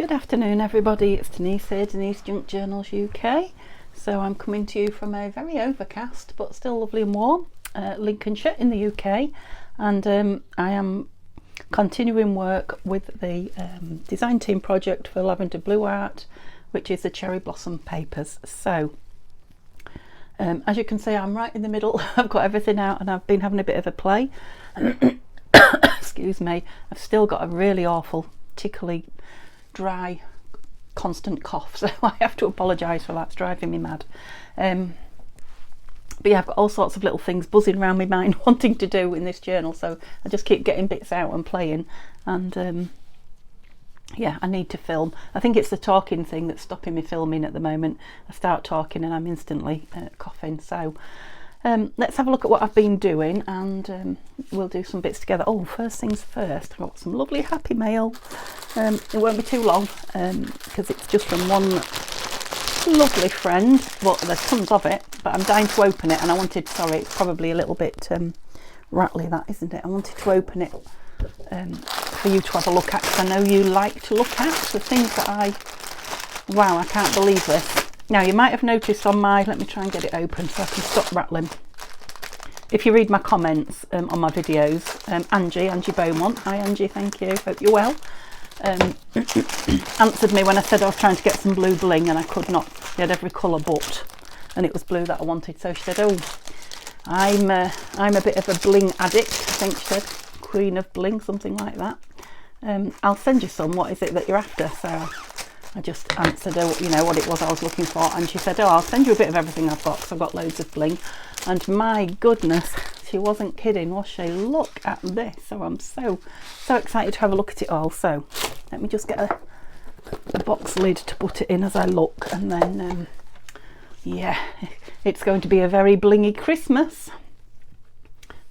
Good afternoon everybody, it's Denise here, Denise Junk Journals UK. So I'm coming to you from a very overcast but still lovely and warm Lincolnshire in the UK, and I am continuing work with the design team project for Lavenderbluart, which is the cherry blossom papers. So as you can see, I'm right in the middle. I've got everything out and I've been having a bit of a play. Excuse me, I've still got a really awful tickly dry constant cough, so I have to apologise for that. It's driving me mad. But yeah, I've got all sorts of little things buzzing around my mind wanting to do in this journal, so I just keep getting bits out and playing, and yeah, I need to film. I think it's the talking thing that's stopping me filming at the moment. I start talking and I'm instantly coughing. So let's have a look at what I've been doing, and we'll do some bits together. Oh, first things first, I've got some lovely happy mail. It won't be too long because it's just from one lovely friend, but there's tons of it, but I'm dying to open it, and I wanted, sorry, it's probably a little bit rattly, that, isn't it? I wanted to open it for you to have a look at, because I know you like to look at the things that wow, I can't believe this. Now, you might have noticed on my, let me try and get it open so I can stop rattling. If you read my comments on my videos, Angie Beaumont, hi Angie, thank you, hope you're well, answered me when I said I was trying to get some blue bling and I could not. She had every colour but, and it was blue that I wanted. So she said, oh, I'm a bit of a bling addict, I think she said, queen of bling, something like that. I'll send you some, what is it that you're after? So I just answered her, you know, what it was I was looking for, and she said, oh, I'll send you a bit of everything I've got, because I've got loads of bling. And my goodness, she wasn't kidding, was she? Look at this. So I'm so excited to have a look at it all. So let me just get a box lid to put it in as I look, and then yeah, it's going to be a very blingy Christmas.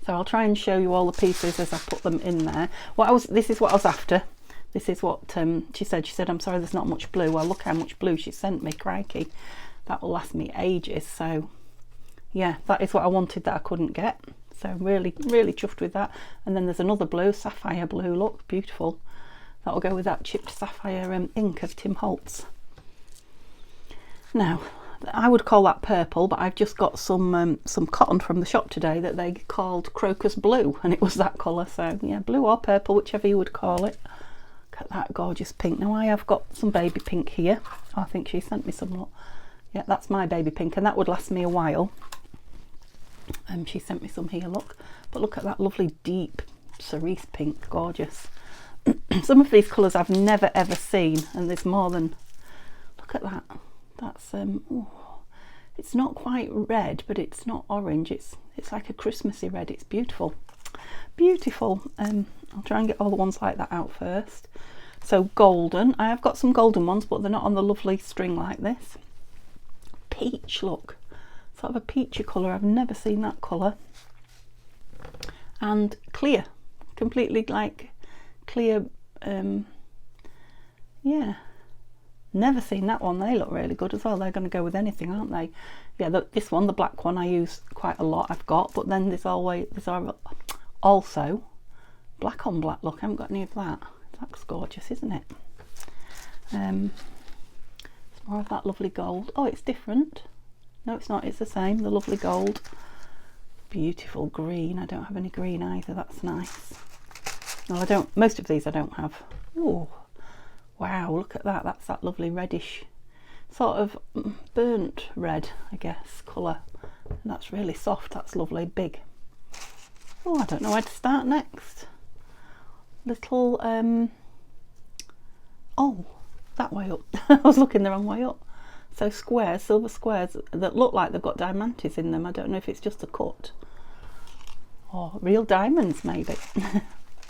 So I'll try and show you all the pieces as I put them in there. This is what I was after. This is what she said. She said, I'm sorry there's not much blue. Well, look how much blue she sent me, crikey. That will last me ages. So yeah, that is what I wanted that I couldn't get. So really chuffed with that. And then there's another blue, sapphire blue, look, beautiful. That will go with that chipped sapphire ink of Tim Holtz. Now, I would call that purple, but I've just got some cotton from the shop today that they called crocus blue, and it was that colour. So yeah, blue or purple, whichever you would call it. Look at that gorgeous pink. Now I have got some baby pink here. I think she sent me some. Look. Yeah, that's my baby pink, and that would last me a while. She sent me some here, look. But look at that lovely deep cerise pink, gorgeous. Some of these colours I've never ever seen, and there's more than, look at that. That's ooh, it's not quite red, but it's not orange. It's like a Christmassy red. It's beautiful, beautiful. I'll try and get all the ones like that out first. So golden, I have got some golden ones, but they're not on the lovely string like this. Peach, look, sort of a peachy colour. I've never seen that colour. And clear, completely like clear. Yeah, never seen that one. They look really good as well. They're going to go with anything, aren't they? Yeah, this one, the black one, I use quite a lot. I've got, but then there's also black on black. Look, I haven't got any of that. That's gorgeous, isn't it? It's more of that lovely gold. Oh, it's different. No, it's not. It's the same. The lovely gold. Beautiful green. I don't have any green either. That's nice. Well, I don't. Most of these I don't have. Oh, wow! Look at that. That's that lovely reddish, sort of burnt red, I guess, colour. And that's really soft. That's lovely, big. Oh, I don't know where to start next. Little oh, that way up. I was looking the wrong way up. So squares, silver squares that look like they've got diamantes in them. I don't know if it's just a cut or real diamonds maybe.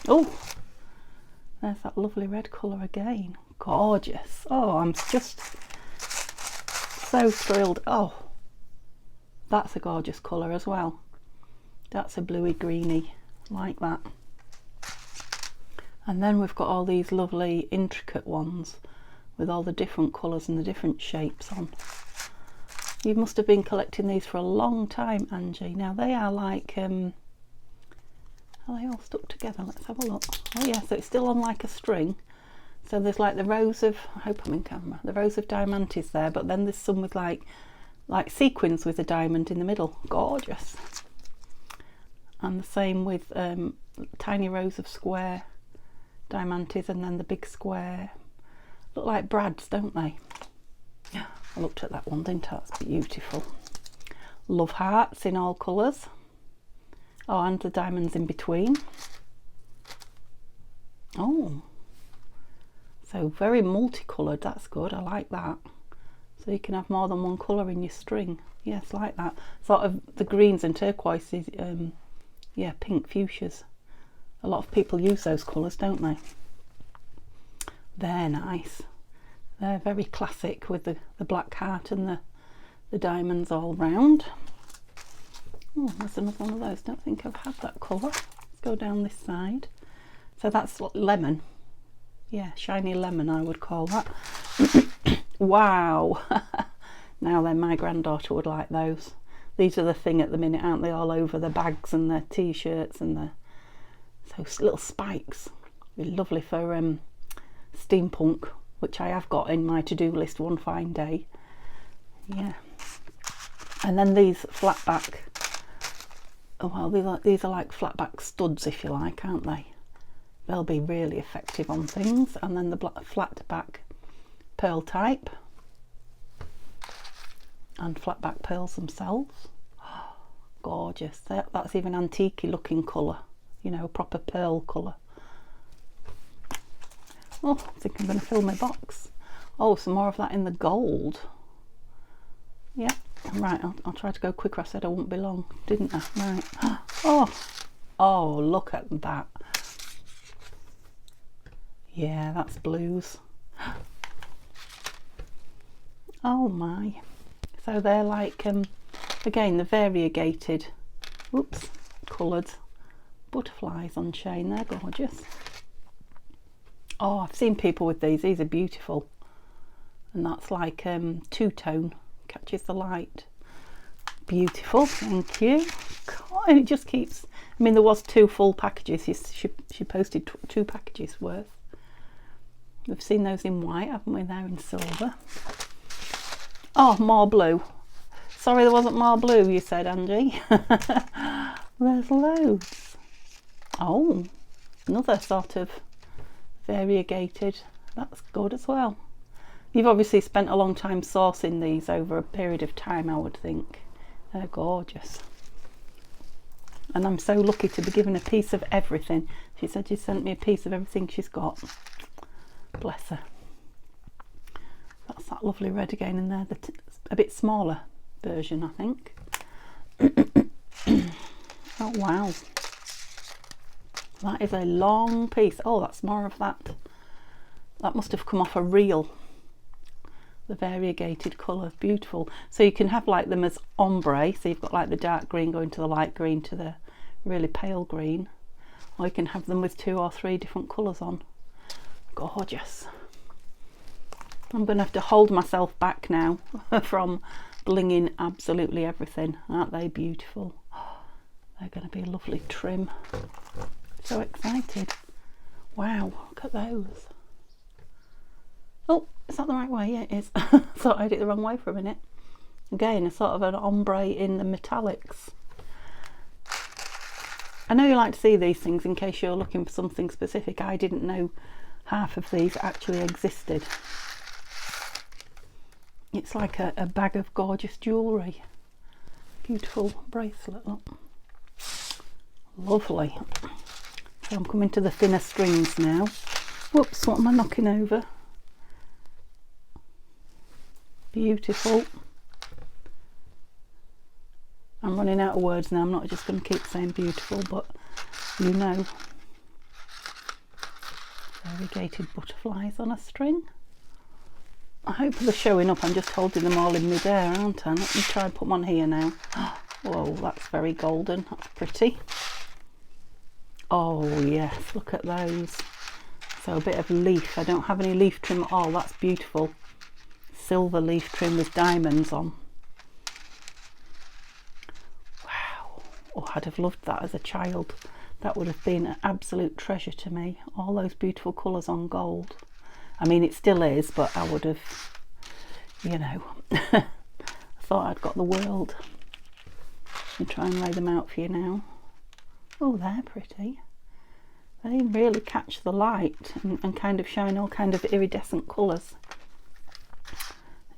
Oh, there's that lovely red colour again. Gorgeous. Oh, I'm just so thrilled. Oh, that's a gorgeous colour as well. That's a bluey greeny like that. And then we've got all these lovely intricate ones with all the different colours and the different shapes on. You must have been collecting these for a long time, Angie. Now they are like, are they all stuck together? Let's have a look. Oh yeah, so it's still on like a string. So there's like the rows of, I hope I'm in camera, the rows of diamantes there, but then there's some with like sequins with a diamond in the middle. Gorgeous. And the same with tiny rows of square diamantes, and then the big square. Look like brads, don't they? I looked at that one, didn't I? That's beautiful. Love hearts in all colours. Oh, and the diamonds in between. Oh, so very multicoloured. That's good. I like that. So you can have more than one colour in your string. Yes, like that. Sort of the greens and turquoises. Yeah, pink fuchsias. A lot of people use those colours, don't they? They're nice. They're very classic with the black heart and the diamonds all round. Oh, there's another one of those. Don't think I've had that colour. Let's go down this side. So that's lemon. Yeah, shiny lemon I would call that. Wow. Now then, my granddaughter would like those. These are the thing at the minute, aren't they? All over the bags and the t-shirts and those little spikes. Be lovely for steampunk, which I have got in my to-do list one fine day. Yeah. And then these flat back. Oh well, these are like flat back studs, if you like, aren't they? They'll be really effective on things. And then the flat back pearl type. And flat back pearls themselves. Oh, gorgeous. That's even antique looking colour. You know, proper pearl colour. Oh, I think I'm going to fill my box. Oh, some more of that in the gold. Yeah, right, I'll try to go quicker. I said I wouldn't be long, didn't I? Right. Oh, look at that. Yeah, that's blues. Oh my. So they're like, again, the variegated, coloured butterflies on chain. They're gorgeous. Oh, I've seen people with these. These are beautiful. And that's like two-tone. Catches the light. Beautiful, thank you. God, and it just keeps, I mean, there was 2 full packages. She posted 2 packages worth. We've seen those in white, haven't we? They're in silver. Oh, more blue. Sorry there wasn't more blue, you said, Angie. There's loads. Oh, another sort of variegated. That's good as well. You've obviously spent a long time sourcing these over a period of time, I would think. They're gorgeous. And I'm so lucky to be given a piece of everything. She said she sent me a piece of everything she's got. Bless her. That's that lovely red again in there. A bit smaller version, I think. Oh, wow. That is a long piece. Oh, that's more of that. That must have come off a reel. The variegated colour, beautiful. So you can have like them as ombre, so you've got like the dark green going to the light green to the really pale green, or you can have them with 2 or 3 different colours on. Gorgeous. I'm going to have to hold myself back now from blinging absolutely everything. Aren't they beautiful? They're going to be a lovely trim. So excited. Wow, look at those. Oh, is that the right way? Yeah, it is. Thought I had it the wrong way for a minute. Again, a sort of an ombre in the metallics. I know you like to see these things in case you're looking for something specific. I didn't know half of these actually existed. It's like a bag of gorgeous jewellery. Beautiful bracelet, look. Lovely. So I'm coming to the thinner strings now. Whoops, what am I knocking over? Beautiful. I'm running out of words now. I'm not just going to keep saying beautiful, but you know. Variegated butterflies on a string. I hope they're showing up. I'm just holding them all in mid-air, aren't I? Let me try and put them on here now. Whoa, that's very golden. That's pretty. Oh yes, look at those. So a bit of leaf. I don't have any leaf trim at all. That's beautiful. Silver leaf trim with diamonds on. Wow. Oh, I'd have loved that as a child. That would have been an absolute treasure to me. All those beautiful colours on gold. I mean, it still is, but I would have, you know, I thought I'd got the world. I'll try and lay them out for you now. Oh, they're pretty. They really catch the light and kind of shine all kind of iridescent colours.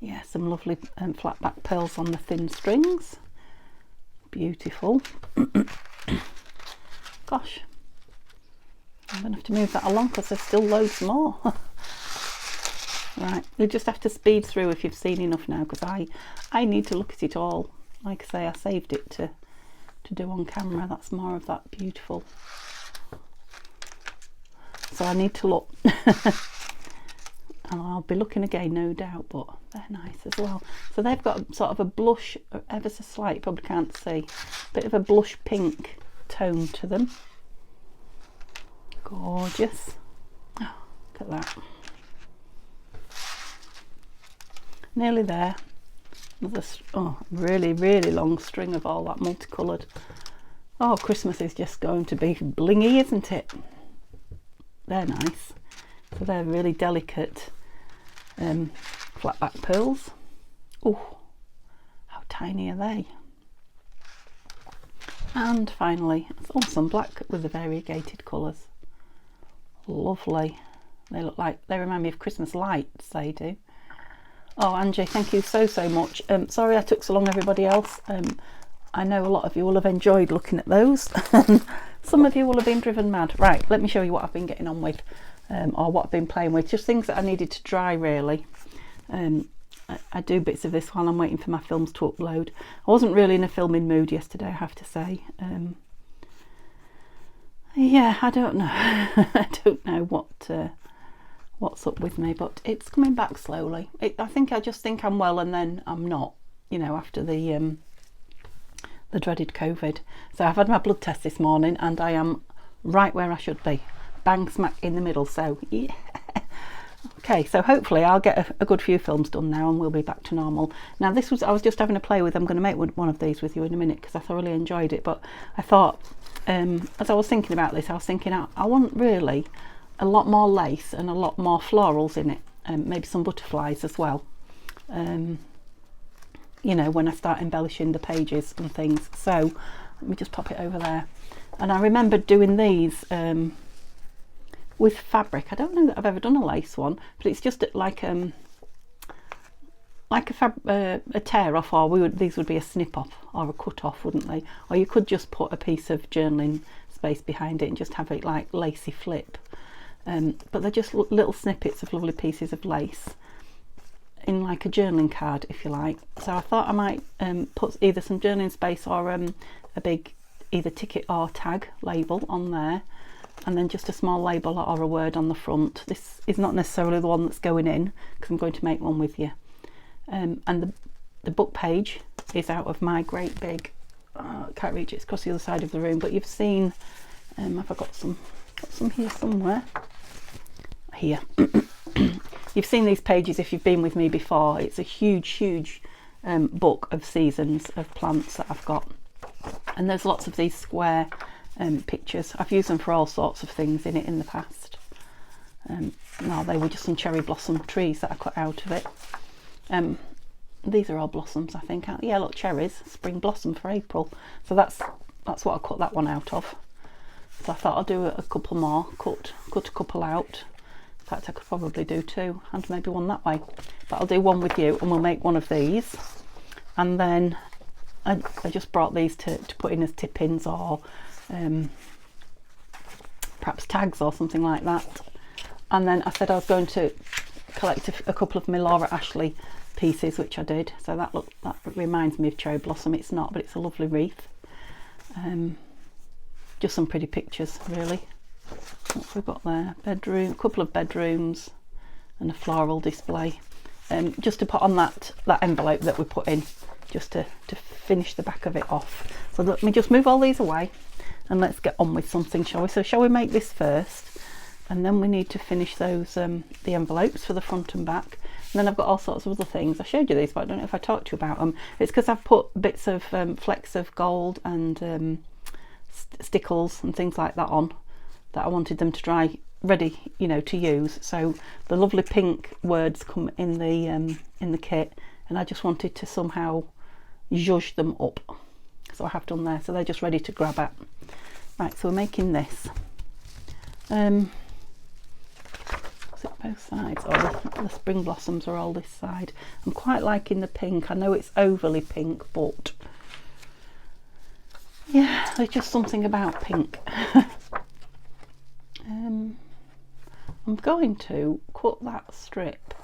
Yeah, some lovely flat back pearls on the thin strings. Beautiful. Gosh, I'm going to have to move that along because there's still loads more. Right, you just have to speed through if you've seen enough now, because I need to look at it all. Like I say, I saved it to do on camera. That's more of that beautiful. So I need to look. And I'll be looking again, no doubt, but they're nice as well. So they've got sort of a blush, ever so slight, you probably can't see, bit of a blush pink tone to them. Gorgeous. Oh, look at that. Nearly there. Another, oh, really, really long string of all that multicoloured. Oh, Christmas is just going to be blingy, isn't it? They're nice. So they're really delicate flat back pearls. Oh, how tiny are they? And finally, some black with the variegated colours. Lovely. They look like, they remind me of Christmas lights, they do. Oh, Angie, thank you so much. Sorry I took so long, everybody else. I know a lot of you will have enjoyed looking at those. Some of you will have been driven mad. Right, let me show you what I've been getting on with, or what I've been playing with. Just things that I needed to dry, really. I do bits of this while I'm waiting for my films to upload. I wasn't really in a filming mood yesterday, I have to say. Yeah, I don't know. I don't know what's up with me, but it's coming back slowly. I just think I'm well, and then I'm not, you know, after the dreaded COVID. So I've had my blood test this morning and I am right where I should be, bang smack in the middle. So yeah. Okay, so hopefully I'll get a good few films done now and we'll be back to normal. Now I was just having a play with, I'm going to make one of these with you in a minute because I thoroughly enjoyed it, but I thought, as I was thinking about this, I was thinking I want really a lot more lace and a lot more florals in it, maybe some butterflies as well, you know, when I start embellishing the pages and things. So let me just pop it over there. And I remember doing these with fabric. I don't know that I've ever done a lace one, but it's just like a tear off, or these would be a snip off or a cut off, wouldn't they? Or you could just put a piece of journaling space behind it and just have it like lacy flip. But they're just little snippets of lovely pieces of lace in like a journaling card, if you like. So I thought I might put either some journaling space or a big either ticket or tag label on there, and then just a small label or a word on the front. This is not necessarily the one that's going in because I'm going to make one with you. And the book page is out of my great big, I can't reach it, it's across the other side of the room, but you've seen, have I got some here somewhere? Here. You've seen these pages if you've been with me before. It's a huge book of seasons of plants that I've got, and there's lots of these square pictures. I've used them for all sorts of things in it in the past. No, they were just some cherry blossom trees that I cut out of it. These are all blossoms, I think. Yeah, look, cherries, spring blossom for April. So that's what I cut that one out of. So I thought I'll do a couple more, cut a couple out. In fact, I could probably do two, and maybe one that way. But I'll do one with you, and we'll make one of these. And then I just brought these to put in as tip-ins or perhaps tags or something like that. And then I said I was going to collect a couple of my Laura Ashley pieces, which I did. So that reminds me of cherry blossom. It's not, but it's a lovely wreath. Just some pretty pictures, really. What have we got there? Bedroom, a couple of bedrooms, and a floral display. Just to put on that envelope that we put in, just to finish the back of it off. So let me just move all these away, and let's get on with something, shall we? So shall we make this first, and then we need to finish those the envelopes for the front and back. And then I've got all sorts of other things. I showed you these, but I don't know if I talked to you about them. It's because I've put bits of flecks of gold and stickles and things like that on, that I wanted them to dry ready, you know, to use. So the lovely pink words come in the kit, and I just wanted to somehow zhuzh them up, so I have done there, so they're just ready to grab at. Right, so we're making this. Is it both sides? Oh, the spring blossoms are all this side. I'm quite liking the pink. I know it's overly pink, but yeah, there's just something about pink. I'm going to cut that strip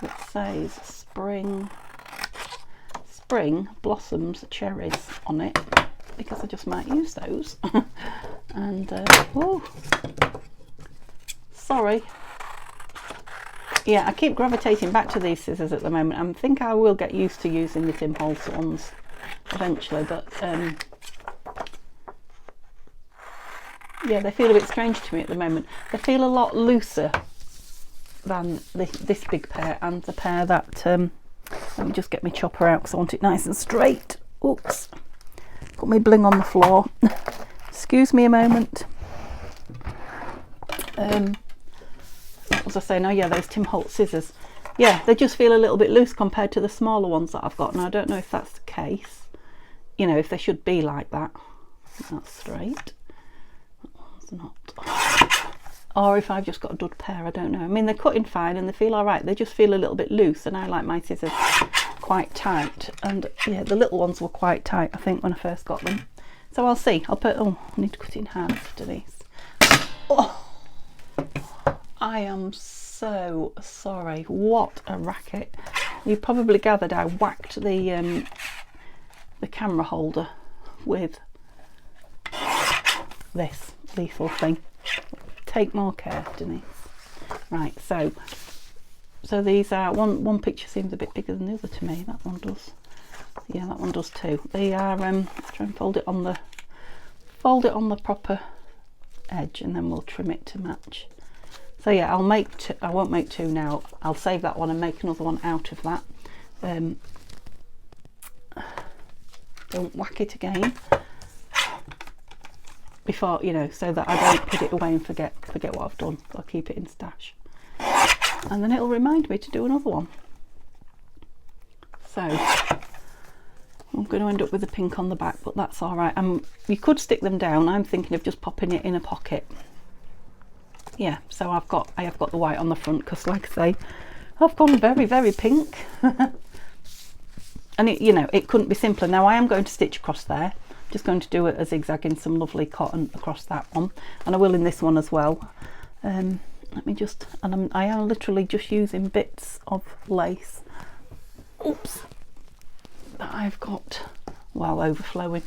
that says spring blossoms cherries on it, because I just might use those. And oh, sorry, yeah, I keep gravitating back to these scissors at the moment. I think I will get used to using the Tim Holtz ones eventually, but yeah, they feel a bit strange to me at the moment. They feel a lot looser than this big pair and the pair that let me just get my chopper out because I want it nice and straight. Oops, got my bling on the floor. Excuse me a moment. What was I saying? Oh yeah, those Tim Holtz scissors. Yeah, they just feel a little bit loose compared to the smaller ones that I've got, and I don't know if that's the case. You know, if they should be like that. That's straight. That one's not. Or if I've just got a dud pair, I don't know. I mean, they're cutting fine and they feel all right. They just feel a little bit loose, and I like my scissors quite tight. And yeah, the little ones were quite tight, I think, when I first got them. So I'll see. I'll put. Oh, I need to cut it in half after this. Oh, I am so sorry. What a racket! You probably gathered I whacked the camera holder with this lethal thing. Take more care, Denise. Right, so these are one picture seems a bit bigger than the other to me. That one does. Yeah, that one does too. They are try and fold it on the proper edge, and then we'll trim it to match. So yeah, I'll make two. I won't make two now. I'll save that one and make another one out of that. Don't whack it again before, you know, so that I don't put it away and forget what I've done. I'll keep it in stash, and then it'll remind me to do another one. So I'm going to end up with the pink on the back, but that's all right. You could stick them down. I'm thinking of just popping it in a pocket. Yeah, so I have got the white on the front because, like I say, I've gone very, very pink. And it, you know, it couldn't be simpler. Now I am going to stitch across there. Just going to do a zigzag in some lovely cotton across that one, and I will in this one as well. Let me just, and I am literally just using bits of lace. Oops, that I've got, well, overflowing.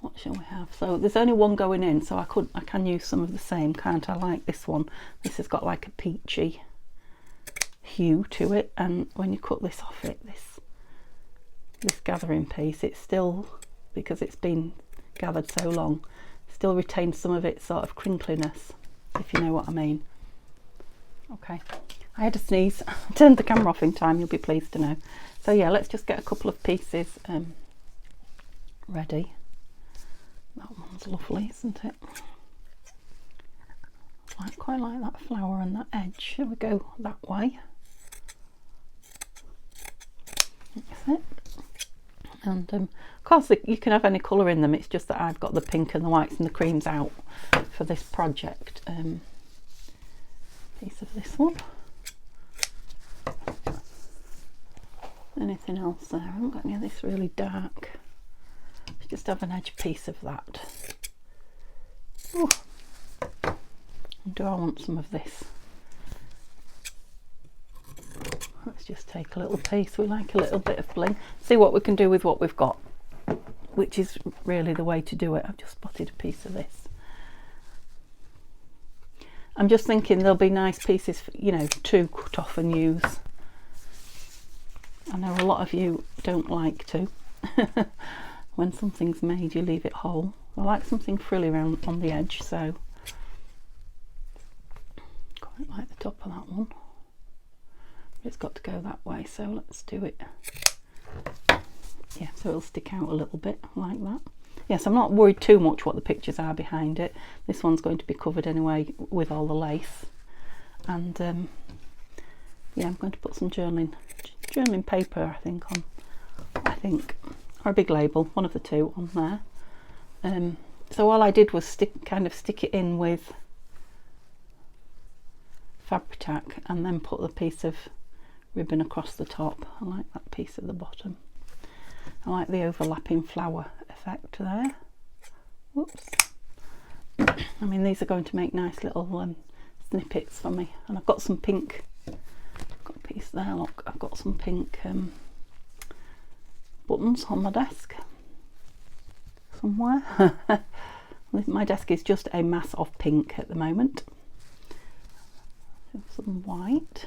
What shall we have? So there's only one going in, so I can use some of the same, can't I? Like this one. This has got like a peachy hue to it, and when you cut this off it, this gathering piece, it's still, because it's been gathered so long, still retains some of its sort of crinkliness, if you know what I mean. Okay, I had a sneeze. I turned the camera off in time, you'll be pleased to know. So yeah, let's just get a couple of pieces ready. That one's lovely, isn't it? I quite like that flower and that edge. Shall we go that way? That's it. And of course you can have any colour in them, it's just that I've got the pink and the whites and the creams out for this project. Piece of this one. Anything else there? I haven't got any of this really dark. Let's just have an edge piece of that. Ooh. Do I want some of this? Let's just take a little piece. We like a little bit of bling. See what we can do with what we've got, which is really the way to do it. I've just spotted a piece of this. I'm just thinking there'll be nice pieces, for, you know, to cut off and use. I know a lot of you don't like to. When something's made, you leave it whole. I like something frilly around on the edge, so quite like the top of that one. It's got to go that way, so let's do it Yeah, so it'll stick out a little bit like that. Yes, I'm not worried too much what the pictures are behind it. This one's going to be covered anyway with all the lace. And yeah, I'm going to put some journaling paper, or a big label, one of the two on there. So all I did was kind of stick it in with Fabri-Tac and then put the piece of ribbon across the top. I like that piece at the bottom. I like the overlapping flower effect there. Whoops. I mean, these are going to make nice little snippets for me. And I've got some pink, I've got a piece there, look, I've got some pink buttons on my desk somewhere. My desk is just a mass of pink at the moment. Some white.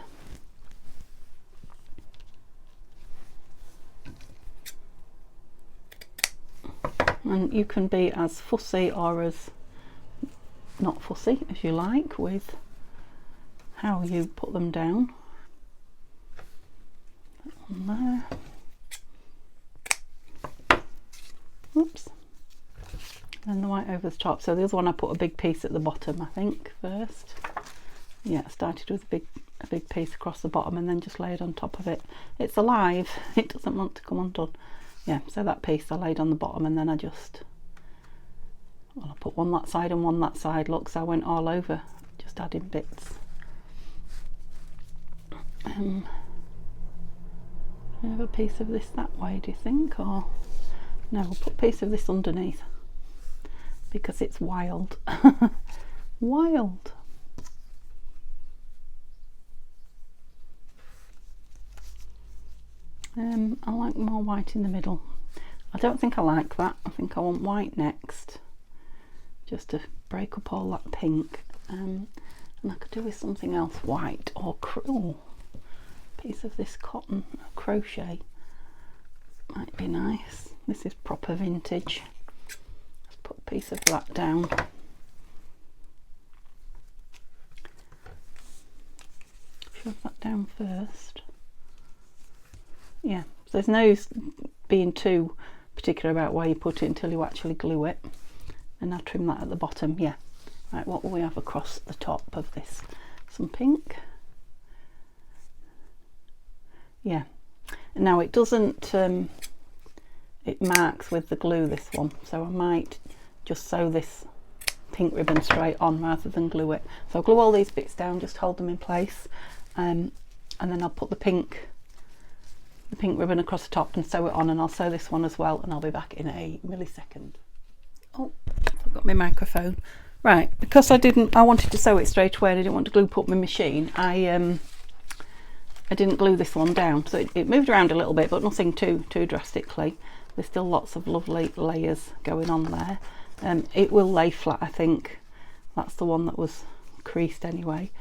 And you can be as fussy or as not fussy as you like with how you put them down. That one there. Oops. And the white over the top. So the other one I put a big piece at the bottom, I think, first. Yeah, I started with a big piece across the bottom and then just laid on top of it. It's alive, it doesn't want to come undone. Yeah, so that piece I laid on the bottom and then I put one that side and one that side. Look, so I went all over, just adding bits. I have a piece of this that way, do you think? Or no, we'll put a piece of this underneath because it's wild. Wild. I like more white in the middle. I don't think I like that. I think I want white next, just to break up all that pink. And I could do with something else white or piece of this cotton crochet might be nice. This is proper vintage. Let's put a piece of that down. Shove that down first. Yeah, so there's no being too particular about where you put it until you actually glue it. And I'll trim that at the bottom. Yeah. Right, what will we have across the top of this? Some pink. Yeah. Now it doesn't, it marks with the glue, this one. So I might just sew this pink ribbon straight on rather than glue it. So I'll glue all these bits down, just hold them in place. And then I'll put the pink ribbon across the top and sew it on, and I'll sew this one as well, and I'll be back in a millisecond. Oh, I forgot my microphone. Right, because I wanted to sew it straight away and I didn't want to glue put my machine, I didn't glue this one down, so it moved around a little bit, but nothing too drastically. There's still lots of lovely layers going on there. It will lay flat, I think. That's the one that was creased anyway.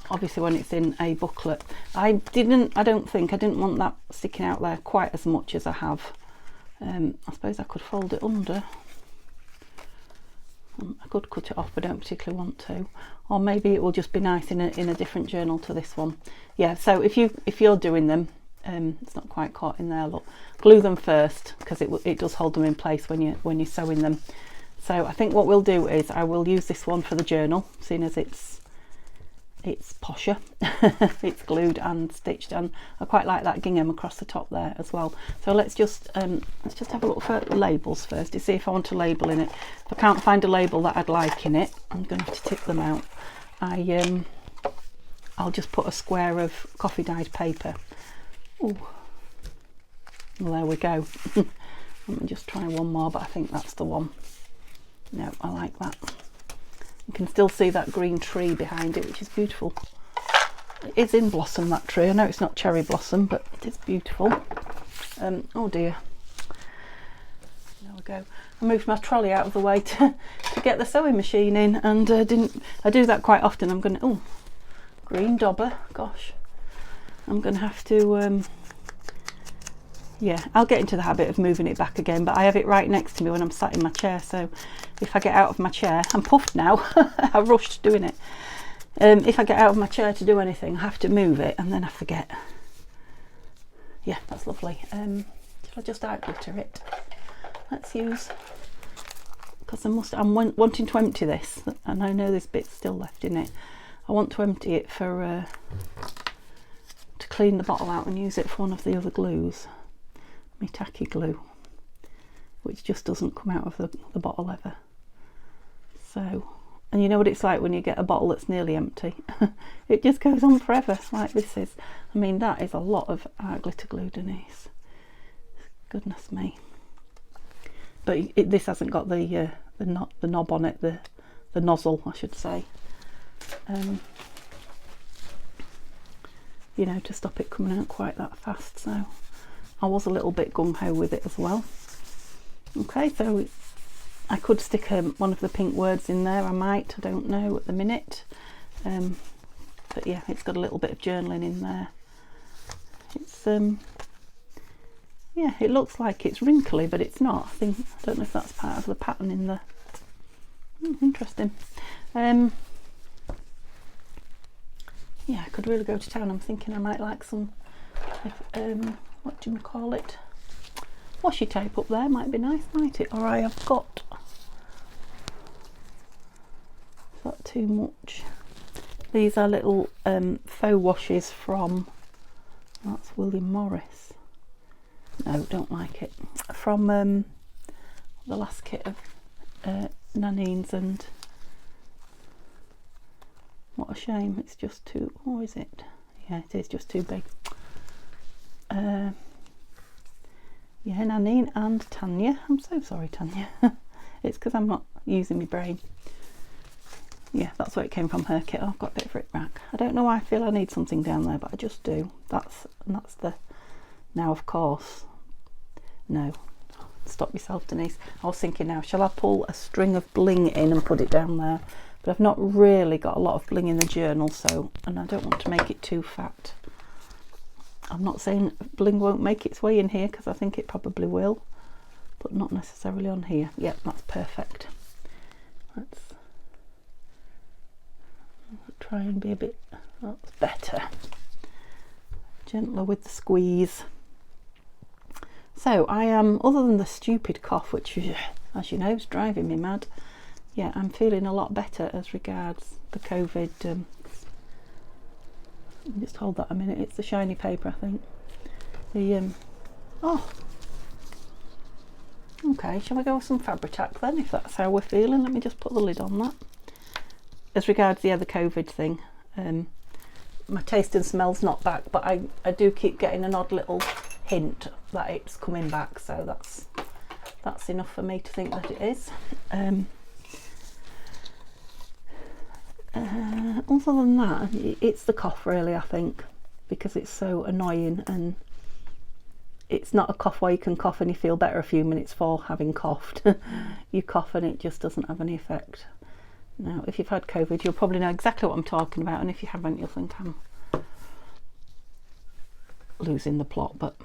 Obviously when it's in a booklet. I didn't want that sticking out there quite as much as I have. I suppose I could fold it under. I could cut it off, but I don't particularly want to. Or maybe it will just be nice in a different journal to this one. Yeah, so if you're doing them, it's not quite caught in there, look. Glue them first, because it does hold them in place when you're sewing them. So I think what we'll do is I will use this one for the journal, seeing as it's posher. It's glued and stitched, and I quite like that gingham across the top there as well. So let's just have a look for labels first to see if I want a label in it. If I can't find a label that I'd like in it, I'm going to have to tip them out. I'll just put a square of coffee dyed paper. Ooh. Well, there we go. Let me just try one more, but I think that's the one. No, I like that. You can still see that green tree behind it, which is beautiful. It is in blossom, that tree. I know it's not cherry blossom, but it is beautiful. Oh dear. There we go. I moved my trolley out of the way to get the sewing machine in, and I do that quite often. I'm going to, oh, green dobber, gosh. I'm going to have to, yeah, I'll get into the habit of moving it back again, but I have it right next to me when I'm sat in my chair, so if I get out of my chair, I'm puffed now. I rushed doing it. If I get out of my chair to do anything, I have to move it, and then I forget. Yeah, that's lovely. Should I just out glitter it? Let's use, because I'm wanting to empty this, and I know there's bits still left in it. I want to empty it for to clean the bottle out and use it for one of the other glues, my tacky glue, which just doesn't come out of the bottle ever. So, and you know what it's like when you get a bottle that's nearly empty. It just goes on forever, like this is. I mean, that is a lot of art glitter glue, Denise. Goodness me. But this hasn't got the knob on it, the nozzle, I should say. You know, to stop it coming out quite that fast. So I was a little bit gung-ho with it as well. Okay, so I could stick one of the pink words in there. I might, I don't know at the minute. But yeah, it's got a little bit of journaling in there. It's yeah, it looks like it's wrinkly, but it's not. I don't know if that's part of the pattern in the. Interesting. Yeah, I could really go to town. I'm thinking I might like some, what do you call it? Washi tape up there might be nice, might it? Or I have got. Is that too much? These are little faux washes from. That's William Morris. No, don't like it. From the last kit of Nanines, and what a shame, it's just too, or is it? Yeah, it is just too big. Yeah, Nanine and Tanya. I'm so sorry, Tanya. It's because I'm not using my brain. Yeah, that's where it came from, her kit. Oh, I've got a bit of rip rack. I don't know why I feel I need something down there, but I just do. That's the. Now, of course, no. Stop yourself, Denise. I was thinking now, shall I pull a string of bling in and put it down there? But I've not really got a lot of bling in the journal, so, and I don't want to make it too fat. I'm not saying bling won't make its way in here, because I think it probably will, but not necessarily on here. Yep, that's perfect. Let's try and be a bit, that's better. Gentler with the squeeze. So I am, other than the stupid cough, which, as you know, is driving me mad, yeah, I'm feeling a lot better as regards the COVID. Just hold that a minute, it's the shiny paper, I think. The, oh, okay, shall I go with some Fabri-Tac then, if that's how we're feeling? Let me just put the lid on that. As regards the other COVID thing, my taste and smell's not back, but I do keep getting an odd little hint that it's coming back, so that's enough for me to think that it is. Other than that, it's the cough really, I think, because it's so annoying, and it's not a cough where you can cough and you feel better a few minutes for having coughed. You cough and it just doesn't have any effect. Now, if you've had COVID, you'll probably know exactly what I'm talking about, and if you haven't, you'll think I'm losing the plot. But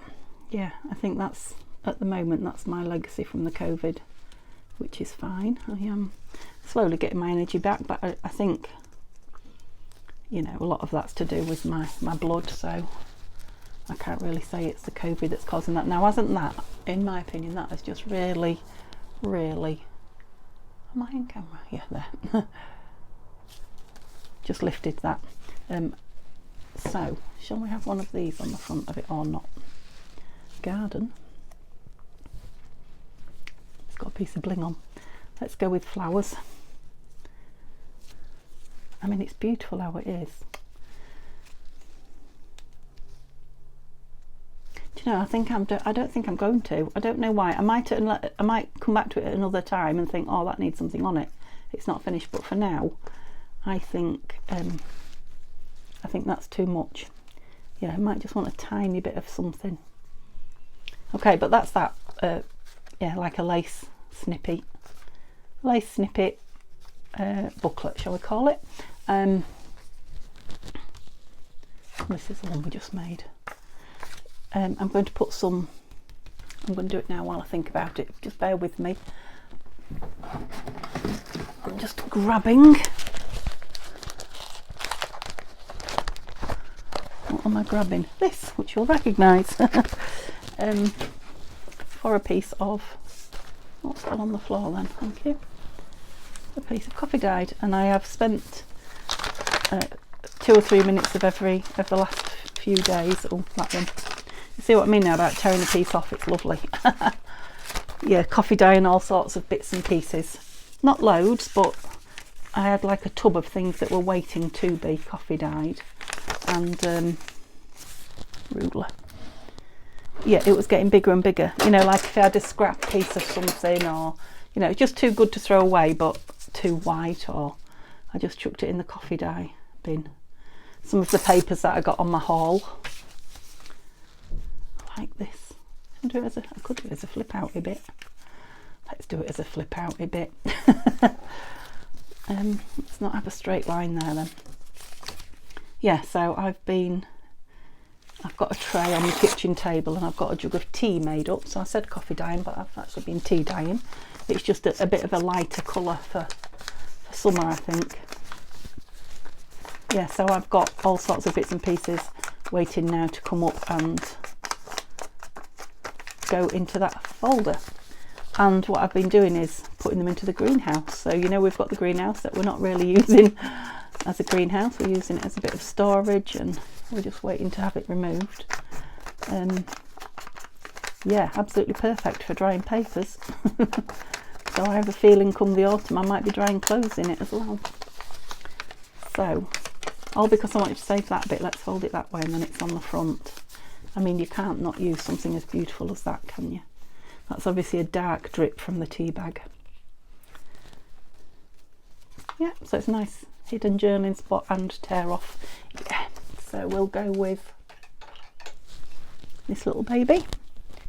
yeah, I think that's, at the moment, that's my legacy from the COVID, which is fine. I am slowly getting my energy back, but I think, you know, a lot of that's to do with my blood, so I can't really say it's the COVID that's causing that. Now, hasn't that, in my opinion, that has just really, am I in camera? Yeah, there. Just lifted that. So, shall we have one of these on the front of it or not? Garden. It's got a piece of bling on. Let's go with flowers. I mean, it's beautiful how it is. Do you know, I don't think I'm going to. I don't know why. I might come back to it at another time and think, oh, that needs something on it. It's not finished, but for now, I think that's too much. Yeah, I might just want a tiny bit of something. Okay, but that's that. Yeah, like a lace snippet booklet, shall we call it? This is the one we just made. I'm going to put some, I'm going to do it now while I think about it, just bear with me. I'm just grabbing, what am I grabbing? This, which you'll recognise. for a piece of, what's that on the floor then, thank you, a piece of coffee dyed, and I have spent 2 or 3 minutes of the last few days. Oh, that one. You see what I mean now about tearing a piece off? It's lovely. Yeah, coffee dyeing all sorts of bits and pieces. Not loads, but I had like a tub of things that were waiting to be coffee dyed, and ruler. Yeah, it was getting bigger and bigger. You know, like if I had a scrap piece of something, or, you know, just too good to throw away but too white, or I just chucked it in the coffee dye bin. Some of the papers that I got on my haul, like this. I could do it as a flip outy bit. Let's do it as a flip outy bit. Let's not have a straight line there then. Yeah, so I've got a tray on the kitchen table, and I've got a jug of tea made up. So I said coffee dyeing, but I've actually been tea dyeing. It's just a bit of a lighter colour for summer, I think. Yeah, so I've got all sorts of bits and pieces waiting now to come up and go into that folder. And what I've been doing is putting them into the greenhouse. So, you know, we've got the greenhouse that we're not really using as a greenhouse. We're using it as a bit of storage, and we're just waiting to have it removed. Yeah, absolutely perfect for drying papers. So I have a feeling come the autumn I might be drying clothes in it as well. So, all because I wanted to save that bit, let's fold it that way, and then it's on the front. I mean, you can't not use something as beautiful as that, can you? That's obviously a dark drip from the tea bag. Yeah, so it's a nice hidden journaling spot and tear off. Yeah, so we'll go with this little baby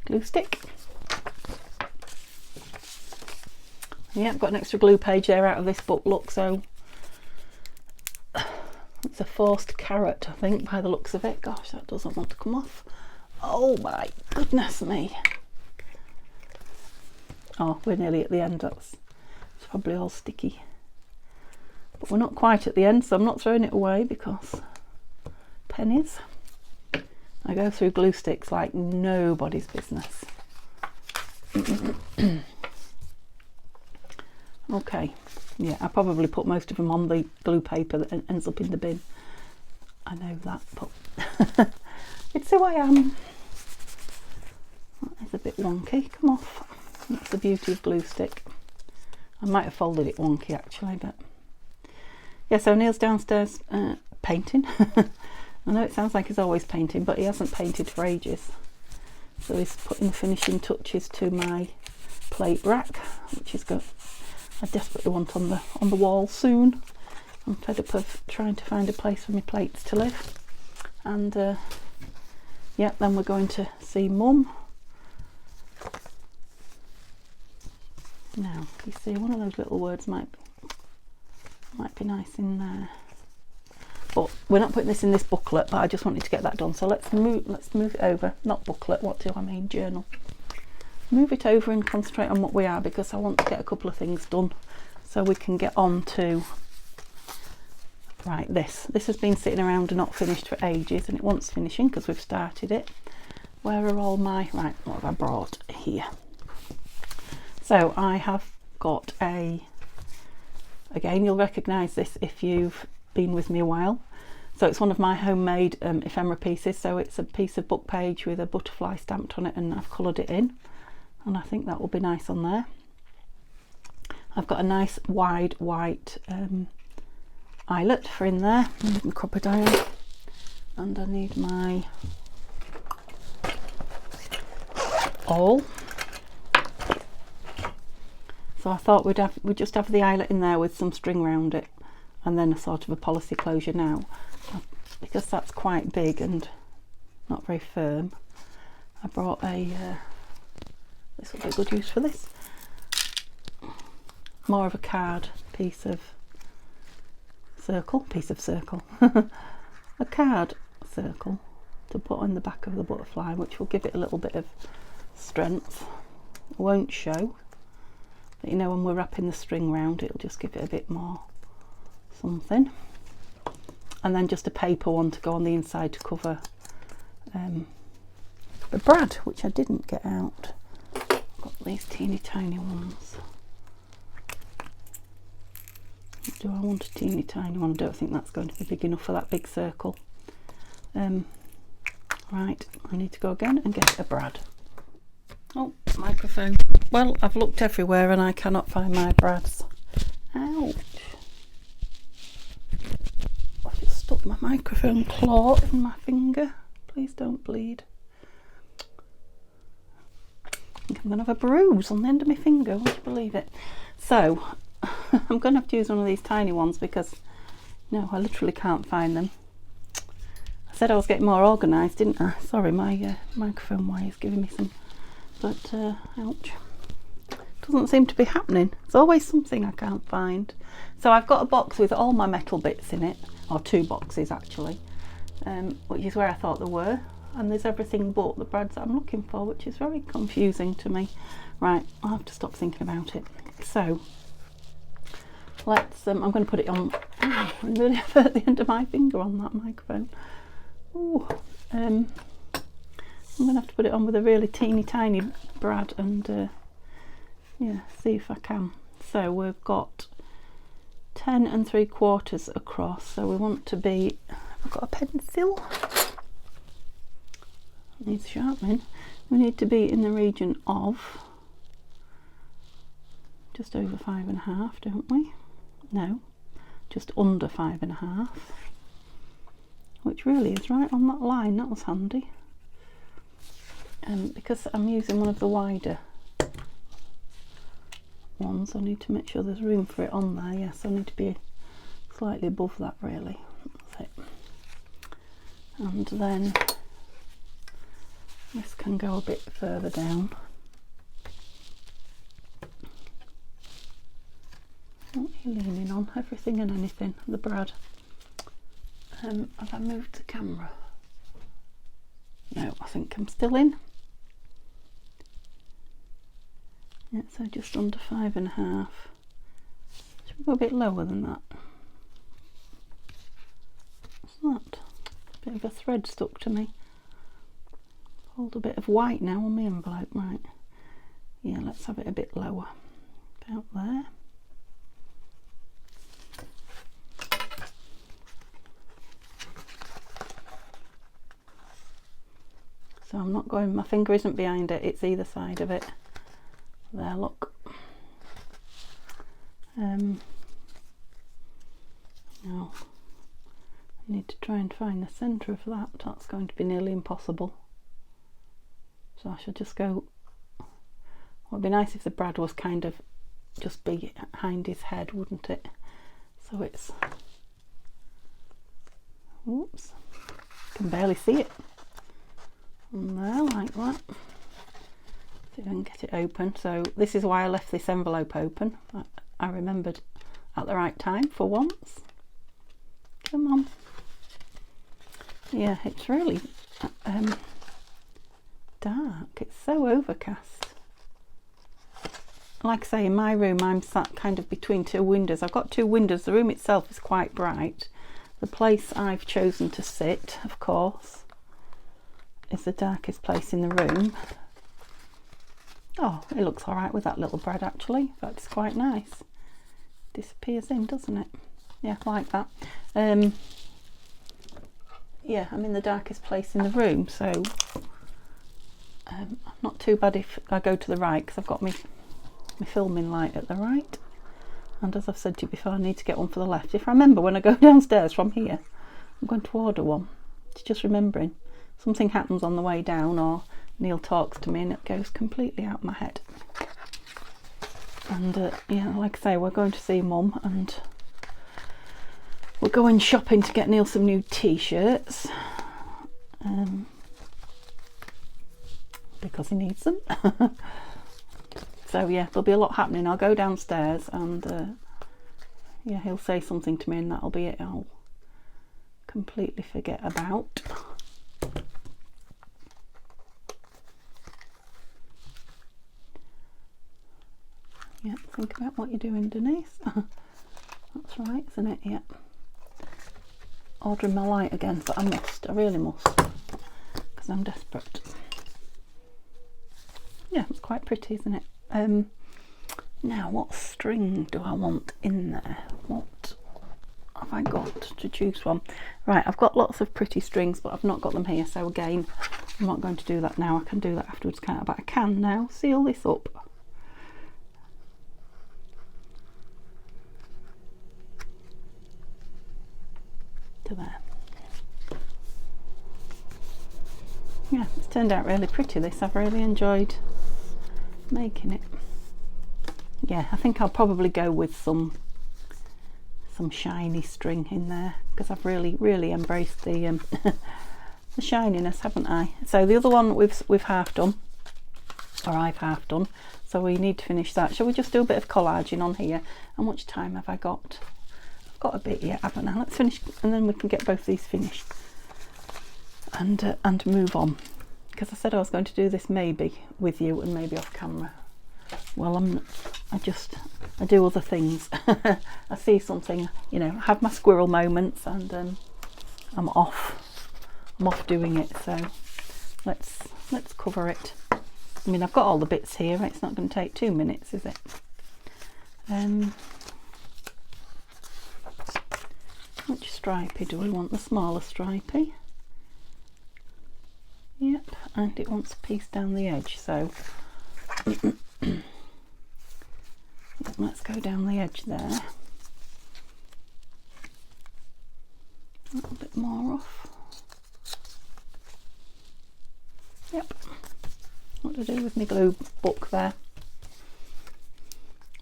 glue stick. Yeah, I've got an extra glue page there out of this book, look, so it's a forced carrot, I think, by the looks of it. Gosh, that doesn't want to come off. Oh my goodness me. Oh, we're nearly at the end. It's probably all sticky. But we're not quite at the end, so I'm not throwing it away, because pennies. I go through glue sticks like nobody's business. Okay, yeah, I probably put most of them on the glue paper that ends up in the bin. I know that, but it's who I am. That is a bit wonky. Come off. That's the beauty of glue stick. I might have folded it wonky actually, but yeah. So Neil's downstairs painting. I know it sounds like he's always painting, but he hasn't painted for ages. So he's putting the finishing touches to my plate rack, which is good. I desperately want on the wall soon. I'm fed up of trying to find a place for my plates to live. And yeah, then we're going to see Mum. Now, you see, one of those little words might be nice in there. But we're not putting this in this booklet, but I just wanted to get that done. So let's move it over. Not booklet, what do I mean? Journal. Move it over and concentrate on what we are, because I want to get a couple of things done so we can get on to right. This has been sitting around and not finished for ages, and it wants finishing because we've started it. Where are all my right? What have I brought here? So I have got again, you'll recognise this if you've been with me a while. So it's one of my homemade ephemera pieces. So it's a piece of book page with a butterfly stamped on it, and I've coloured it in, and I think that will be nice on there. I've got a nice wide white eyelet for in there. I need my crocodile, and I need my awl. So I thought we'd just have the eyelet in there with some string around it, and then a sort of a policy closure now, because that's quite big and not very firm. I brought this will be a good use for this. More of a card piece of circle, a card circle to put on the back of the butterfly, which will give it a little bit of strength. It won't show, but you know, when we're wrapping the string round, it'll just give it a bit more something. And then just a paper one to go on the inside to cover the brad, which I didn't get out. got these teeny tiny ones. Do I want a teeny tiny one? I don't think that's going to be big enough for that big circle. Right, I need to go again and get a brad. Oh, microphone. Well, I've looked everywhere and I cannot find my brads. Ouch. I've just stuck my microphone claw in my finger. Please don't bleed. I think I'm going to have a bruise on the end of my finger, would you believe it? So, I'm going to have to use one of these tiny ones because, no, I literally can't find them. I said I was getting more organised, didn't I? Sorry, my microphone wire is giving me some, but ouch. Doesn't seem to be happening. There's always something I can't find. So I've got a box with all my metal bits in it, or 2 boxes actually, which is where I thought there were. And there's everything but the brads that I'm looking for, which is very confusing to me. Right, I'll have to stop thinking about it. So, let's, I'm going to put it on, I really hurt the end of my finger on that microphone. Ooh, I'm going to have to put it on with a really teeny tiny brad and, yeah, see if I can. So we've got 10 3/4 across, so we want to be, I've got a pencil. Needs sharpening. We need to be in the region of just over 5.5, don't we? No, just under 5.5, which really is right on that line. That was handy. Because I'm using one of the wider ones, I need to make sure there's room for it on there. Yes, I need to be slightly above that really. That's it. And then this can go a bit further down. What are you leaning on? Everything and anything. The brad. Have I moved the camera? No, I think I'm still in. Yeah, so just under 5.5. Should we go a bit lower than that? What's that? A bit of a thread stuck to me. Hold a bit of white now on my envelope, right? Yeah, let's have it a bit lower. About there. So I'm not going, my finger isn't behind it, it's either side of it. There, look. Now, I need to try and find the centre of that. That's going to be nearly impossible. So I should just go, well, it'd be nice if the brad was kind of just behind his head, wouldn't it? So it's, oops, can barely see it. And there, like that. See if I can get it open. So this is why I left this envelope open. I remembered at the right time for once. Come on. Yeah, it's really dark. It's so overcast. Like I say, in my room I'm sat kind of between 2 windows. I've got 2 windows. The room itself is quite bright. The place I've chosen to sit, of course, is the darkest place in the room. Oh, it looks alright with that little brad actually. In fact, it's quite nice. Disappears in, doesn't it? Yeah, like that. Yeah, I'm in the darkest place in the room, so not too bad if I go to the right, because I've got my filming light at the right. And as I've said to you before, I need to get one for the left. If I remember when I go downstairs from here, I'm going to order one. It's just remembering. Something happens on the way down, or Neil talks to me and it goes completely out of my head. And yeah, like I say, we're going to see Mum and we're going shopping to get Neil some new t-shirts because he needs them. So yeah, there'll be a lot happening. I'll go downstairs and yeah, he'll say something to me and that'll be it. I'll completely forget about. Yeah, think about what you're doing, Denise. That's right, isn't it? Yeah. Ordering my light again, but I really must, because I'm desperate. yeah, it's quite pretty, isn't it? Now, what string do I want in there? What have I got to choose from? Right, I've got lots of pretty strings, but I've not got them here, so again, I'm not going to do that now. I can do that afterwards, can't I? But I can now seal this up. To there. Yeah, it's turned out really pretty, this. I've really enjoyed making it. Yeah, I think I'll probably go with some shiny string in there, because I've really embraced the the shininess, haven't I? So the other one we've half done, or I've half done, so we need to finish that. Shall we just do a bit of collaging on here? How much time have I got? I've got a bit yet, haven't I? Let's finish, and then we can get both these finished and move on, because I said I was going to do this maybe with you and maybe off camera. Well, I do other things. I see something, you know, have my squirrel moments, and I'm off doing it. So let's cover it. I mean, I've got all the bits here. It's not going to take 2 minutes, is it? Which stripey do we want? The smaller stripey. Yep, and it wants a piece down the edge, so let's go down the edge there. A little bit more off. Yep. What to do with my glue book there?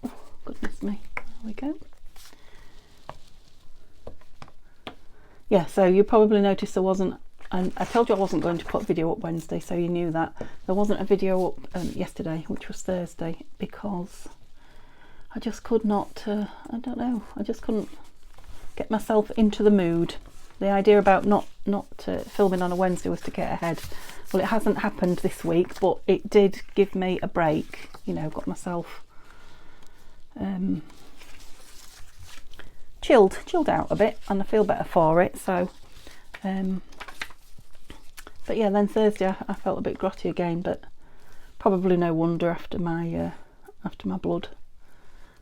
Oh, goodness me. There we go. Yeah, so you probably noticed there wasn't, and I told you I wasn't going to put a video up Wednesday, so you knew that. There wasn't a video up yesterday, which was Thursday, because I just could not, I don't know, I just couldn't get myself into the mood. The idea about not filming on a Wednesday was to get ahead. Well, it hasn't happened this week, but it did give me a break, you know, got myself chilled out a bit, and I feel better for it. So but yeah, then Thursday I felt a bit grotty again, but probably no wonder after my blood.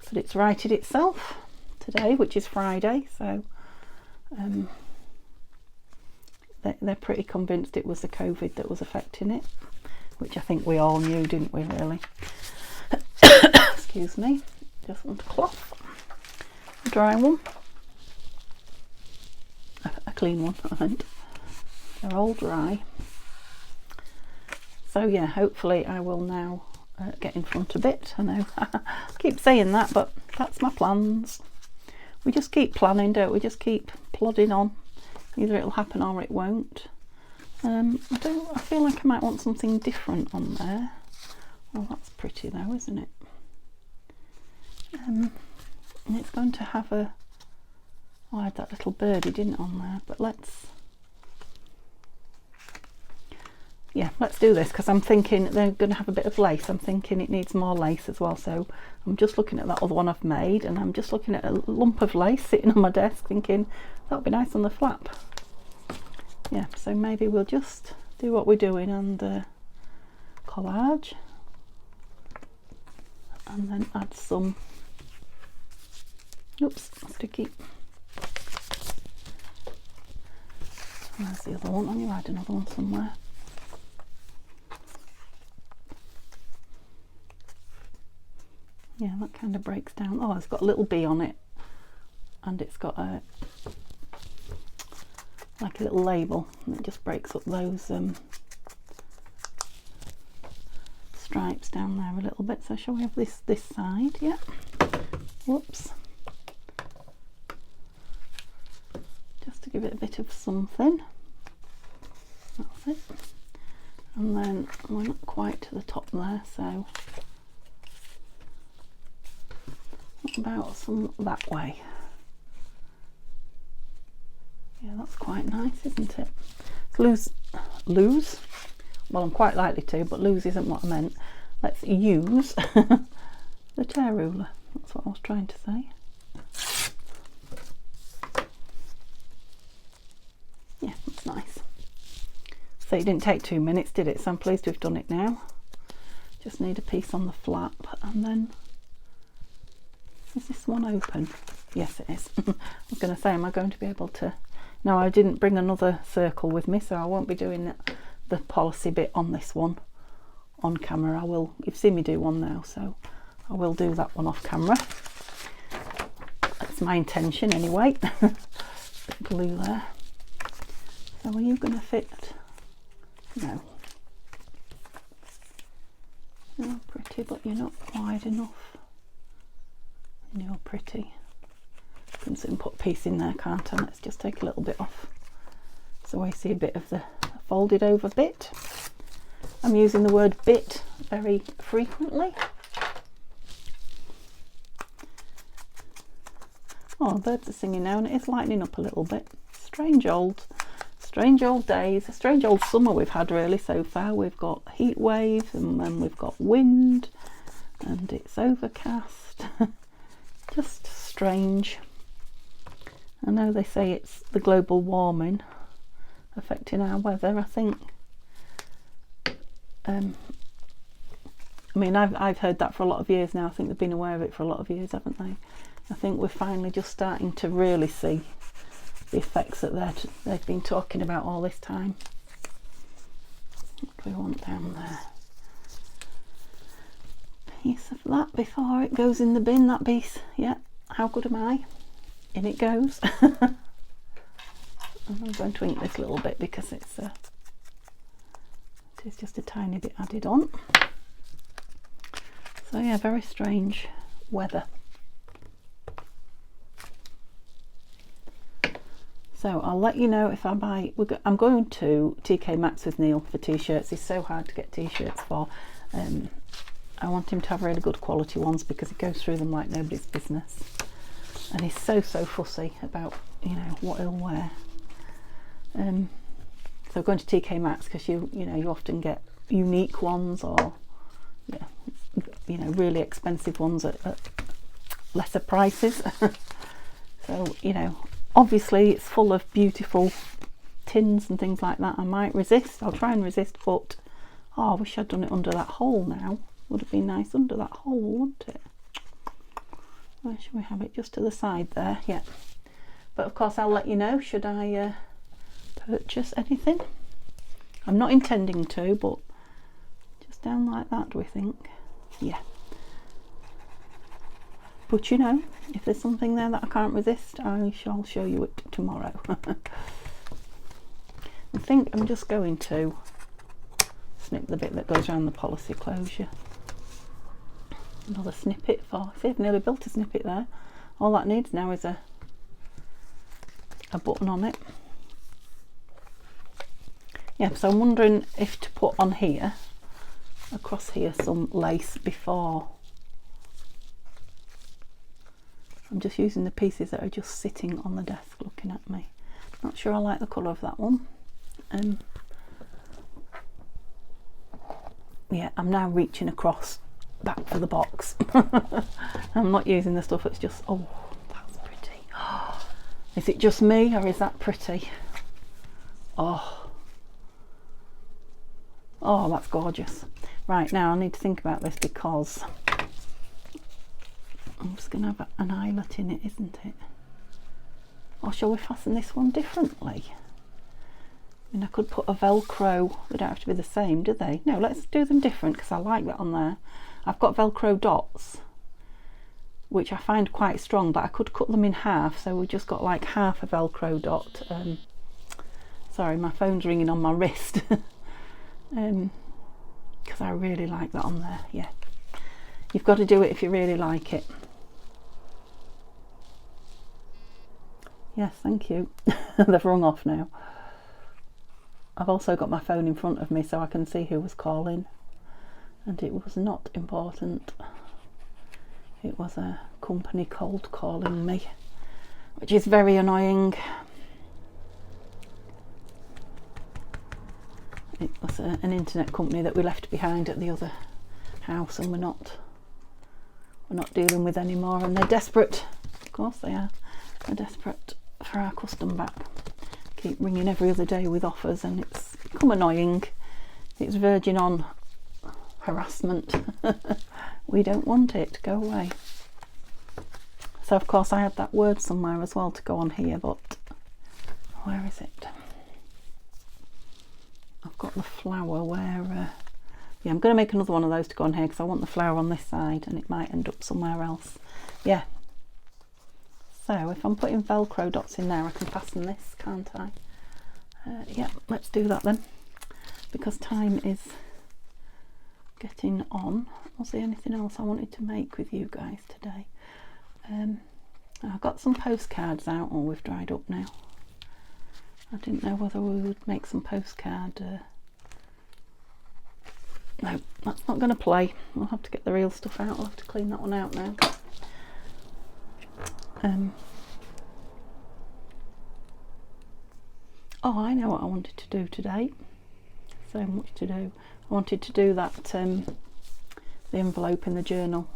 But it's righted itself today, which is Friday, so they're pretty convinced it was the COVID that was affecting it, which I think we all knew, didn't we, really? Excuse me, just want a cloth, a dry one, a clean one, I think. They're all dry. So yeah, hopefully I will now get in front a bit. I know I keep saying that, but that's my plans. We just keep planning, don't we? Just keep plodding on. Either it'll happen or it won't. I feel like I might want something different on there. Well, that's pretty though, isn't it? And it's going to have a, oh, I had that little birdie, didn't it, on there? But let's do this, because I'm thinking they're going to have a bit of lace. I'm thinking it needs more lace as well, so I'm just looking at that other one I've made, and I'm just looking at a lump of lace sitting on my desk thinking that would be nice on the flap. Yeah, so maybe we'll just do what we're doing and collage, and then add some, oops, sticky. And there's the other one, and you add another one somewhere. Yeah, that kind of breaks down. Oh, it's got a little bee on it, and it's got a like a little label, and it just breaks up those stripes down there a little bit. So shall we have this side? Yeah. Whoops. Just to give it a bit of something. That's it. And then we're not quite to the top there, so what about some that way? Yeah, that's quite nice, isn't it? Lose? Well, I'm quite likely to, but lose isn't what I meant. Let's use the tear ruler. That's what I was trying to say. Yeah, that's nice. So it didn't take 2 minutes, did it? So I'm pleased we've done it now. Just need a piece on the flap, and then is this one open? Yes, it is. I was going to say, am I going to be able to? No, I didn't bring another circle with me, so I won't be doing the policy bit on this one on camera. I will. You've seen me do one now, so I will do that one off camera. That's my intention anyway. Glue there. So are you going to fit? No. You're pretty, but you're not wide enough. And you're pretty. I can soon put a piece in there, can't I? Let's just take a little bit off. So I see a bit of the folded over bit. I'm using the word bit very frequently. Oh, birds are singing now, and it is lightening up a little bit. Strange old days, a strange old summer we've had really so far. We've got heat waves, and then we've got wind, and it's overcast. Just strange. I know they say it's the global warming affecting our weather. I think I mean, I've heard that for a lot of years now. I think they've been aware of it for a lot of years, haven't they? I think we're finally just starting to really see the effects that they've been talking about all this time. What do we want down there? Piece of that before it goes in the bin, that piece. Yeah, how good am I? In it goes. I'm going to ink this little bit because it is just a tiny bit added on. So yeah, very strange weather. So I'll let you know if I buy. I'm going to TK Maxx with Neil for t-shirts. It's so hard to get t-shirts for. I want him to have really good quality ones because he goes through them like nobody's business, and he's so fussy about, you know, what he'll wear. So going to TK Maxx because you often get unique ones, or yeah, you know, really expensive ones at lesser prices. So, you know, obviously it's full of beautiful tins and things like that. I might resist. I'll try and resist, but oh, I wish I'd done it under that hole now. Would have been nice under that hole, wouldn't it? Where should we have it? Just to the side there, yeah. But of course I'll let you know should I purchase anything. I'm not intending to, but just down like that, do we think? Yeah. But you know, if there's something there that I can't resist, I shall show you it tomorrow. I think I'm just going to snip the bit that goes around the policy closure. Another snippet for, see, I've nearly built a snippet there. All that needs now is a button on it. Yeah, so I'm wondering if to put on here, across here, some lace before. I'm just using the pieces that are just sitting on the desk looking at me. Not sure I like the colour of that one. Yeah, I'm now reaching across back for the box. I'm not using the stuff that's just, oh, that's pretty. Is it just me, or is that pretty? Oh, that's gorgeous. Right, now I need to think about this because I'm just going to have an eyelet in it, isn't it? Or shall we fasten this one differently? I mean, I could put a Velcro. They don't have to be the same, do they? No, let's do them different because I like that on there. I've got Velcro dots, which I find quite strong, but I could cut them in half, so we've just got like half a Velcro dot. Sorry, my phone's ringing on my wrist. Because I really like that on there. Yeah, you've got to do it if you really like it. Yes, thank you. They've rung off now. I've also got my phone in front of me so I can see who was calling, and it was not important. It was a company cold calling me, which is very annoying. It was an internet company that we left behind at the other house, and we're not dealing with anymore, and they're desperate. Of course they are. They're desperate for our custom back. Keep ringing every other day with offers, and it's become annoying. It's verging on harassment. We don't want it, go away. So of course I had that word somewhere as well to go on here, but where is it? I've got the flower where, yeah, I'm going to make another one of those to go on here because I want the flower on this side and it might end up somewhere else. Yeah. So if I'm putting Velcro dots in there, I can fasten this, can't I? Yeah, let's do that then, because time is getting on. Was there anything else I wanted to make with you guys today? I've got some postcards out. Oh, we've dried up now. I didn't know whether we would make some postcard. No, that's not going to play. We'll have to get the real stuff out. We'll have to clean that one out now. Oh, I know what I wanted to do today. So much to do. I wanted to do that, the envelope in the journal,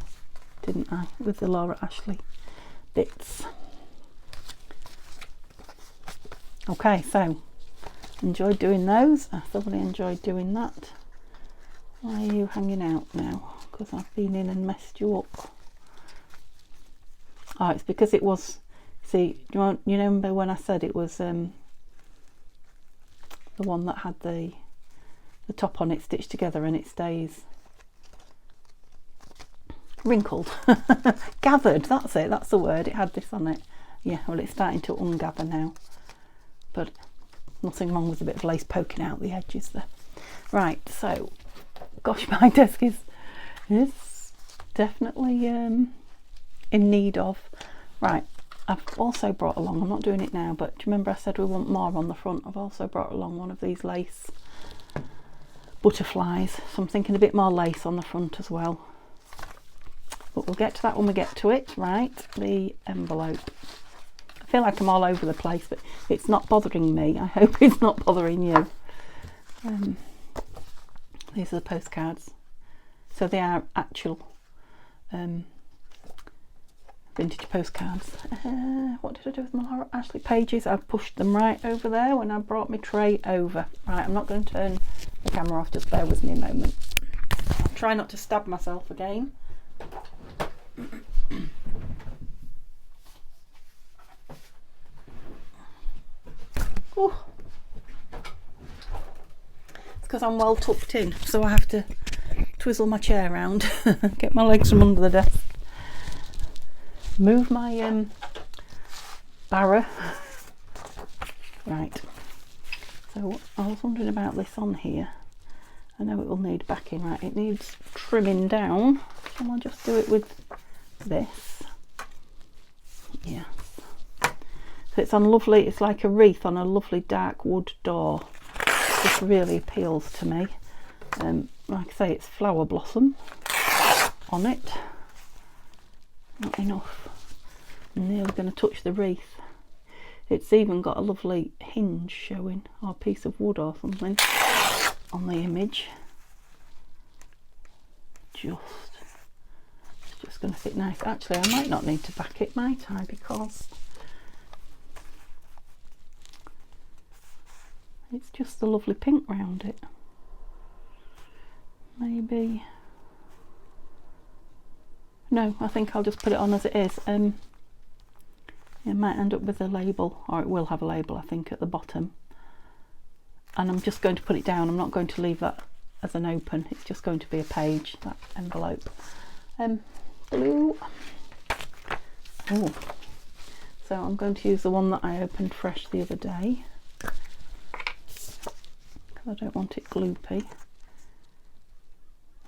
didn't I? With the Laura Ashley bits. Okay, so enjoyed doing those. I thoroughly enjoyed doing that. Why are you hanging out now? Because I've been in and messed you up. Oh, it's because it was, see, you remember when I said it was the one that had the top on it stitched together and it stays wrinkled. Gathered, that's it, that's the word. It had this on it. Yeah, well, it's starting to ungather now, but nothing wrong with a bit of lace poking out the edges there. Right, so gosh, my desk is definitely in need of. Right, I've also brought along, I'm not doing it now, but do you remember I said we want more on the front? I've also brought along one of these lace butterflies, so I'm thinking a bit more lace on the front as well, but we'll get to that when we get to it. Right, the envelope. I feel like I'm all over the place, but it's not bothering me. I hope it's not bothering you. These are the postcards, so they are actual vintage postcards. What did I do with my Laura Ashley pages? I've pushed them right over there when I brought my tray over. Right, I'm not going to turn the camera off, just bear with me a moment. I'll try not to stab myself again. Ooh. It's because I'm well tucked in, so I have to twizzle my chair around, get my legs from under the desk, move my barra. Right, so I was wondering about this on here. I know it will need backing. Right, it needs trimming down. Shall I just do it with this? Yes. So it's on lovely, it's like a wreath on a lovely dark wood door. This really appeals to me. Like I say, it's flower blossom on it. Not enough. I'm nearly going to touch the wreath. It's even got a lovely hinge showing, or a piece of wood or something on the image. It's just going to fit nice. Actually, I might not need to back it, might I? Because it's just the lovely pink round it. Maybe. No, I think I'll just put it on as it is. It might end up with a label, or it will have a label, I think, at the bottom. And I'm just going to put it down. I'm not going to leave that as an open. It's just going to be a page, that envelope. Blue. Oh. So I'm going to use the one that I opened fresh the other day, because I don't want it gloopy.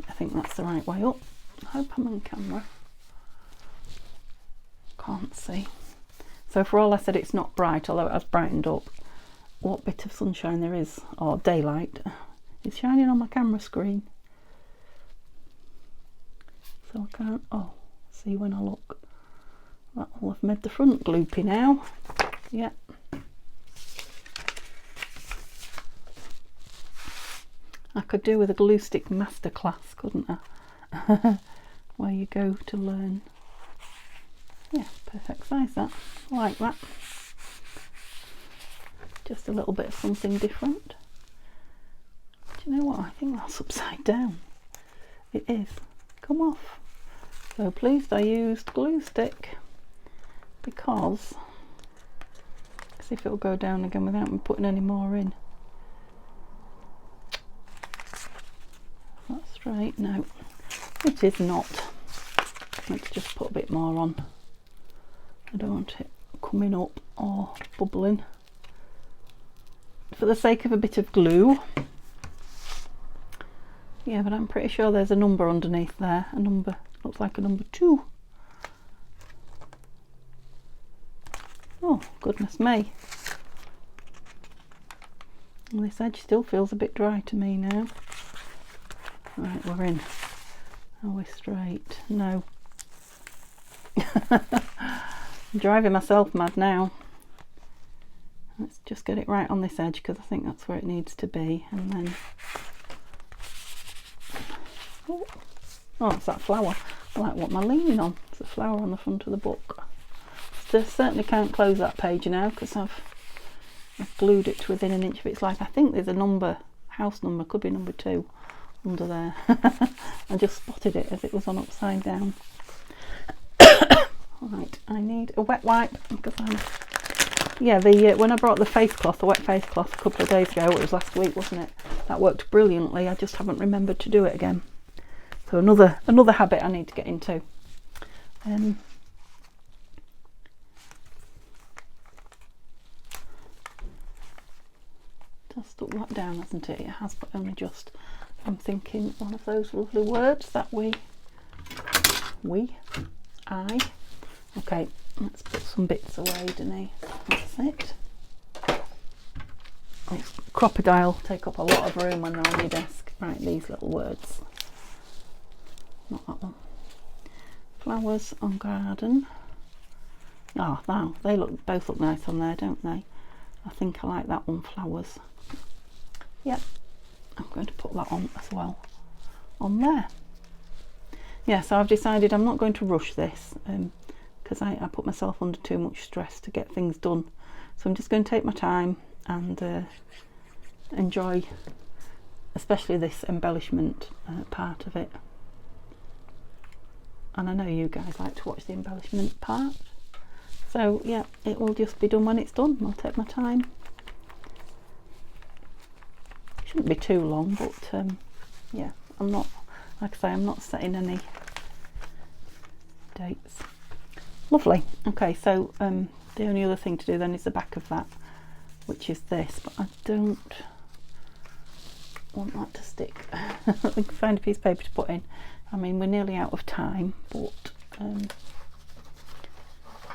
I think that's the right way up. I hope I'm on camera. Can't see. So for all I said it's not bright, although it has brightened up, what bit of sunshine there is, or daylight, is shining on my camera screen. So I can't, oh, see when I look. That will have made the front gloopy now. Yeah. I could do with a glue stick masterclass, couldn't I? Where you go to learn. Yeah, perfect size that. I like that. Just a little bit of something different. Do you know what? I think that's upside down. it is come off. So pleased I used glue stick, because see if it'll go down again without me putting any more in. That's straight. No, it is not. Let's just put a bit more on. I don't want it coming up or bubbling. For the sake of a bit of glue. Yeah, but I'm pretty sure there's a number underneath there. A number, looks like a number 2. Oh, goodness me. And this edge still feels a bit dry to me now. Right, we're in. Are we straight? No. I'm driving myself mad now. Let's just get it right on this edge, because I think that's where it needs to be. And then, oh, it's that flower. I like what am I leaning on? It's a flower on the front of the book. So certainly can't close that page now, because I've glued it to within an inch of its life. I think there's a number, house number, could be number 2 under there. I just spotted it as it was on upside down. Right, I need a wet wipe, because when I brought the face cloth, the wet face cloth, a couple of days ago, it was last week, wasn't it? That worked brilliantly. I just haven't remembered to do it again. So another habit I need to get into. Just stuck that down, hasn't it? It has, but only just. I'm thinking one of those lovely words that I. Okay, let's put some bits away, Denise. That's it. Oh, crocodile take up a lot of room when they're on your desk. Right, these little words. Not that one. Flowers on garden. Oh, now they both look nice on there, don't they? I think I like that one, flowers. Yep, I'm going to put that on as well on there. Yeah, so I've decided I'm not going to rush this, because I put myself under too much stress to get things done. So I'm just going to take my time and enjoy, especially this embellishment part of it. And I know you guys like to watch the embellishment part. So yeah, it will just be done when it's done. I'll take my time. Shouldn't be too long, but yeah, I'm not, like I say, I'm not setting any dates. Lovely. Okay, so the only other thing to do then is the back of that, which is this, but I don't want that to stick. We can find a piece of paper to put in. I mean, we're nearly out of time, but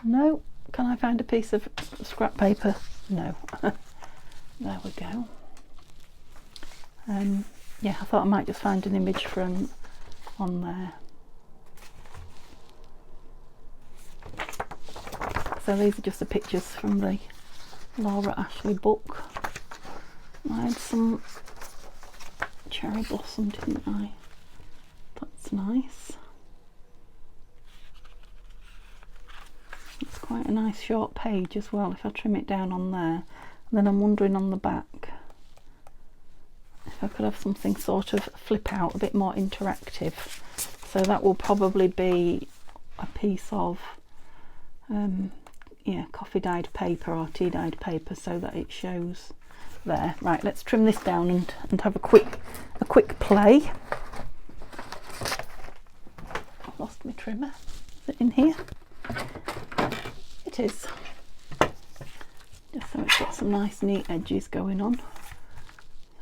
no. Can I find a piece of scrap paper? No. There we go. Yeah, I thought I might just find an image from on there. So these are just the pictures from the Laura Ashley book. I had some cherry blossom, didn't I? That's nice. It's quite a nice short page as well if I trim it down on there. And then I'm wondering on the back if I could have something sort of flip out, a bit more interactive. So that will probably be a piece of yeah, coffee dyed paper or tea dyed paper, so that it shows there. Right, let's trim this down and have a quick play. I've lost my trimmer. Is it in here? It is. Just so it's got some nice neat edges going on.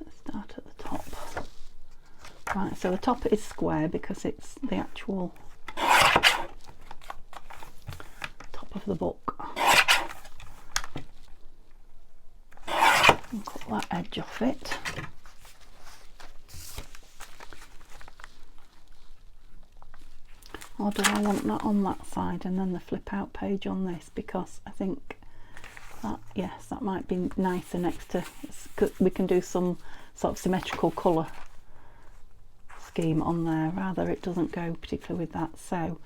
Let's start at the top. Right, so the top is square because it's the actual top of the book. And cut that edge off it. Or do I want that on that side and then the flip out page on this? Because I think that, yes, that might be nicer next to, we can do some sort of symmetrical colour scheme on there, rather it doesn't go particularly with that. So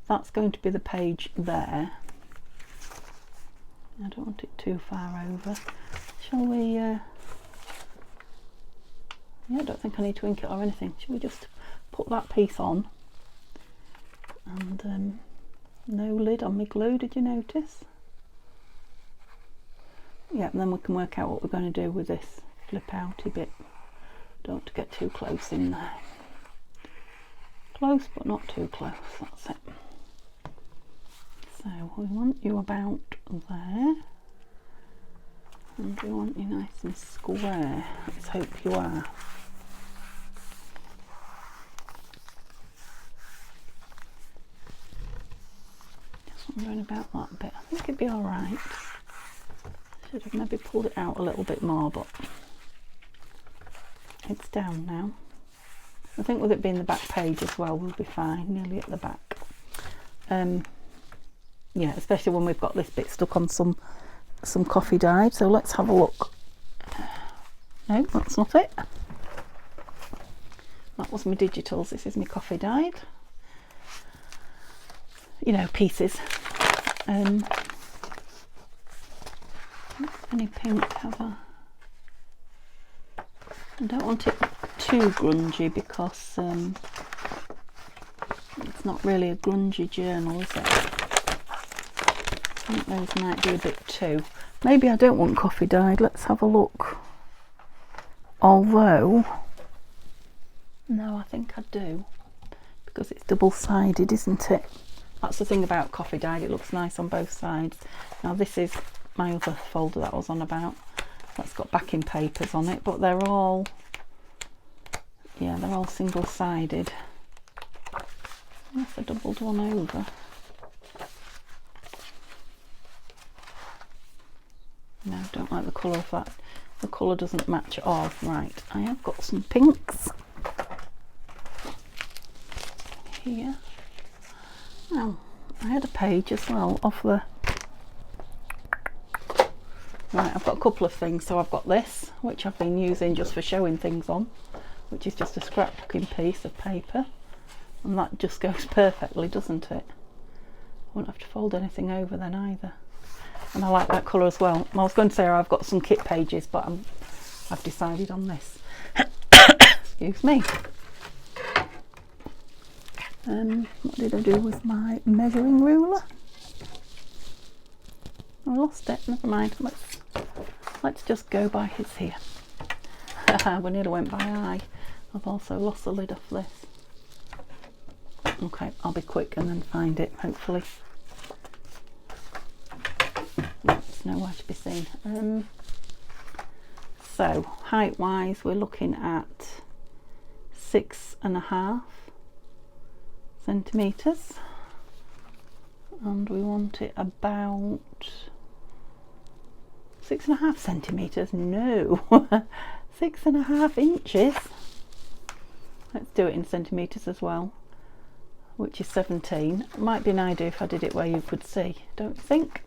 that's going to be the page there. I don't want it too far over. Shall we, yeah, I don't think I need to ink it or anything. Shall we just put that piece on, and no lid on my glue, did you notice? Yeah, and then we can work out what we're going to do with this flip outy bit. Don't want to get too close in there. Close but not too close, that's it. So we want you about there, and we want you nice and square. Let's hope you are. Just wondering about that bit. I think it'd be alright. Should have maybe pulled it out a little bit more, but it's down now. I think with it being the back page as well, we'll be fine, nearly at the back. Yeah, especially when we've got this bit stuck on some coffee dyed. So let's have a look. No, that's not it. That was my digitals. This is my coffee dyed. You know, pieces. Any pink, have I? I don't want it too grungy because it's not really a grungy journal, is it? I think those might be a bit too. Maybe I don't want coffee dyed. Let's have a look. Although, no, I think I do, because it's double-sided, isn't it? That's the thing about coffee dyed, it looks nice on both sides. Now this is my other folder that I was on about. That's got backing papers on it, but they're all, yeah, they're all single-sided. That's a doubled one over. No, don't like the colour of that. The colour doesn't match at all. Right, I have got some pinks here. Now, I had a page as well of the... Right, I've got a couple of things. So I've got this, which I've been using just for showing things on, which is just a scrapbooking piece of paper. And that just goes perfectly, doesn't it? I won't have to fold anything over then either. And I like that colour as well. I was going to say I've got some kit pages, but I've decided on this. Excuse me. What did I do with my measuring ruler? I lost it. Never mind. Let's just go by his here. We nearly went by eye. I've also lost the lid off this. Okay, I'll be quick and then find it, hopefully. It's nowhere to be seen. So height wise, we're looking at 6.5 centimetres, and we want it about 6.5 centimetres. No, 6.5 inches. Let's do it in centimetres as well, which is 17. It might be an idea if I did it where you could see, don't you think?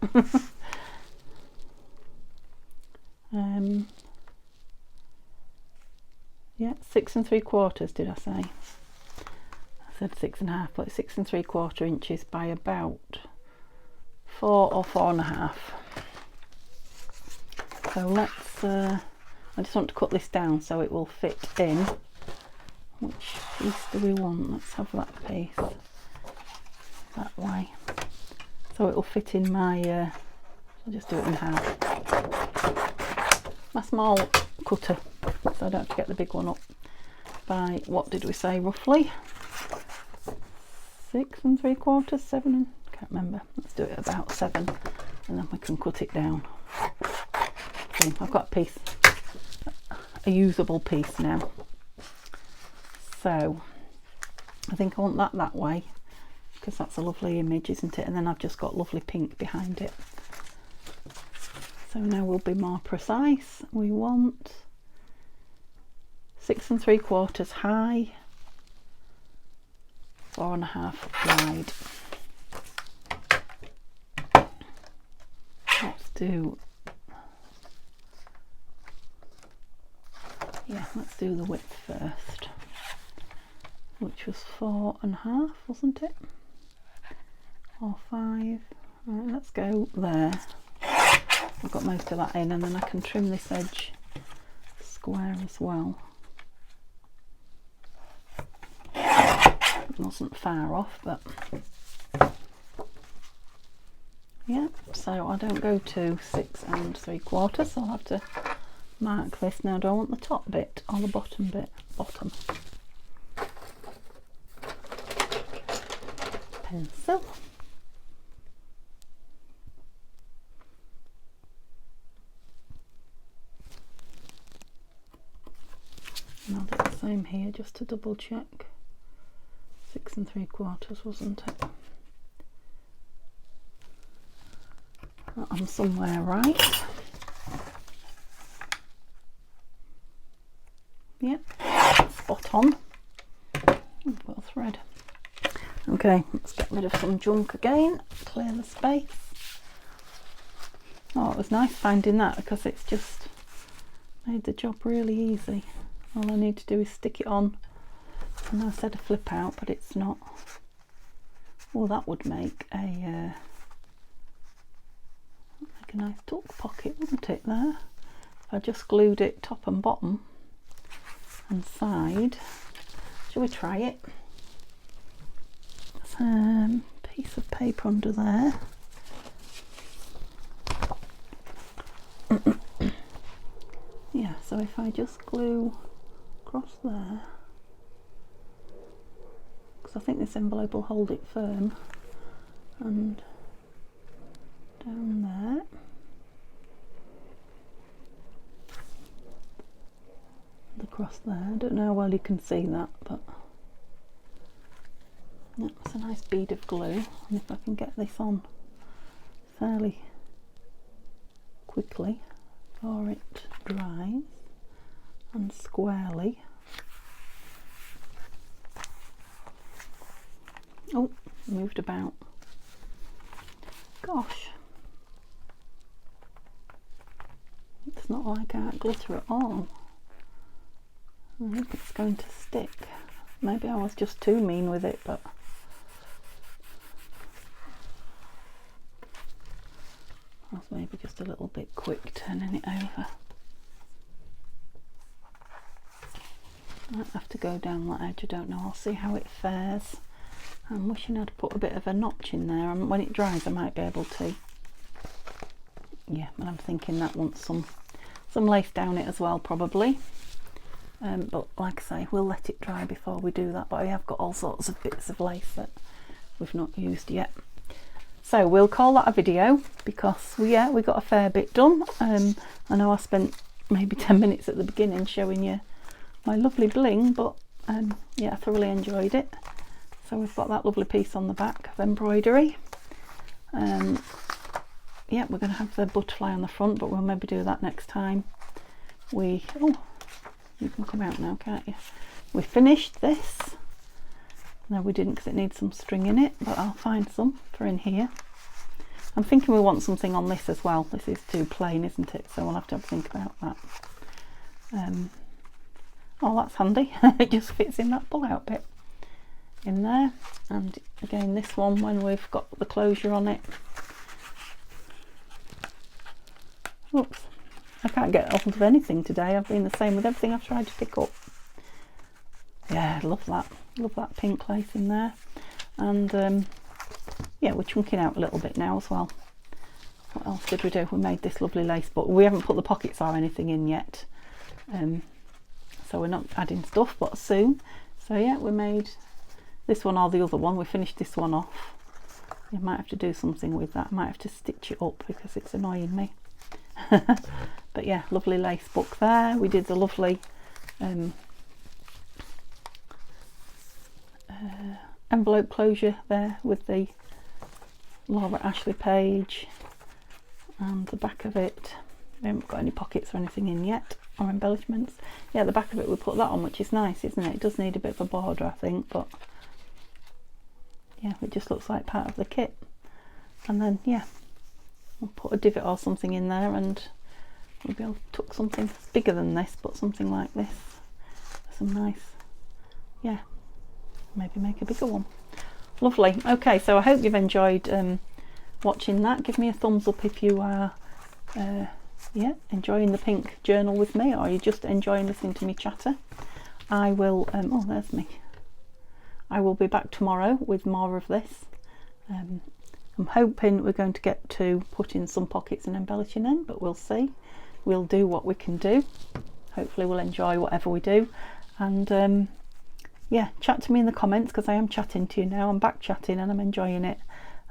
Yeah, 6 3/4 did I say? I said 6.5, but 6 3/4 inches by about 4 or 4.5. So let's, I just want to cut this down so it will fit in. Which piece do we want? Let's have that piece that way. So it will fit in my, I'll just do it in half. My small cutter, so I don't have to get the big one up by, what did we say roughly? 6 3/4, 7, can't remember. Let's do it about 7 and then we can cut it down. Okay, I've got a piece, a usable piece now. So I think I want that way because that's a lovely image, isn't it? And then I've just got lovely pink behind it. So now we'll be more precise. We want 6 3/4 high, 4.5 wide. Let's do, yeah, let's do the width first, which was 4.5, wasn't it? Or 5. Right, let's go there. I've got most of that in, and then I can trim this edge square as well. wasn't far off, but yeah, so I don't go to 6 3/4, so I'll have to mark this. Now, do I want the top bit or the bottom bit? Bottom. Pencil. And I'll do the same here just to double check. 6 3/4, wasn't it? I'm somewhere right. Yep, spot on. I've got a thread. Okay, let's get rid of some junk again, clear the space. Oh, it was nice finding that because it's just made the job really easy. All I need to do is stick it on. And I said a flip out, but it's not. Well, that would make a nice tuck pocket, wouldn't it, there? If I just glued it top and bottom and side. Shall we try it? Some piece of paper under there. Yeah, so if I just glue across there, because I think this envelope will hold it firm, and down there. And across there. I don't know how well you can see that, but that's a nice bead of glue, and if I can get this on fairly quickly before it dries and squarely. Oh, moved about. Gosh, it's not like art glitter at all. I think it's going to stick. Maybe I was just too mean with it, but I was maybe just a little bit quick turning it over. I might have to go down that edge, I don't know, I'll see how it fares. I'm wishing I'd put a bit of a notch in there, and when it dries I might be able to. Yeah, but I'm thinking that wants some lace down it as well, probably. But like I say, we'll let it dry before we do that, but I have got all sorts of bits of lace that we've not used yet. So we'll call that a video, because we got a fair bit done. I know I spent maybe 10 minutes at the beginning showing you my lovely bling, but yeah, I thoroughly enjoyed it. So we've got that lovely piece on the back of embroidery. Yeah, we're going to have the butterfly on the front, but we'll maybe do that next time. Oh, you can come out now, can't you? We finished this. No, we didn't, because it needs some string in it, but I'll find some for in here. I'm thinking we want something on this as well. This is too plain, isn't it? So we'll have to think about that. Oh, that's handy. It just fits in that pull-out bit in there. And again, this one, when we've got the closure on it. Oops, I can't get hold of anything today. I've been the same with everything I've tried to pick up. Yeah, love that. Love that pink lace in there. And yeah, we're chunking out a little bit now as well. What else did we do? We made this lovely lace, but we haven't put the pockets or anything in yet. So we're not adding stuff, but soon. So yeah, we made this one or the other one. We finished this one off. You might have to do something with that. Might have to stitch it up because it's annoying me. But yeah, lovely lace book there. We did the lovely envelope closure there with the Laura Ashley page, and the back of it, we haven't got any pockets or anything in yet, or embellishments. Yeah, the back of it, we put that on, which is nice, isn't it? It does need a bit of a border, I think, but yeah, it just looks like part of the kit. And then yeah, we'll put a divot or something in there, and we'll be able to tuck something bigger than this, but something like this. Some nice, yeah, maybe make a bigger one. Lovely. Okay, so I hope you've enjoyed watching that. Give me a thumbs up if you are yeah, enjoying the pink journal with me, or you're just enjoying listening to me chatter. I will oh, there's me. I will be back tomorrow with more of this. I'm hoping we're going to get to put in some pockets and embellishing in, but we'll see. We'll do what we can do. Hopefully we'll enjoy whatever we do. And yeah, chat to me in the comments, because I am chatting to you now. I'm back chatting and I'm enjoying it.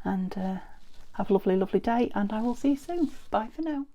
And have a lovely, lovely day, and I will see you soon. Bye for now.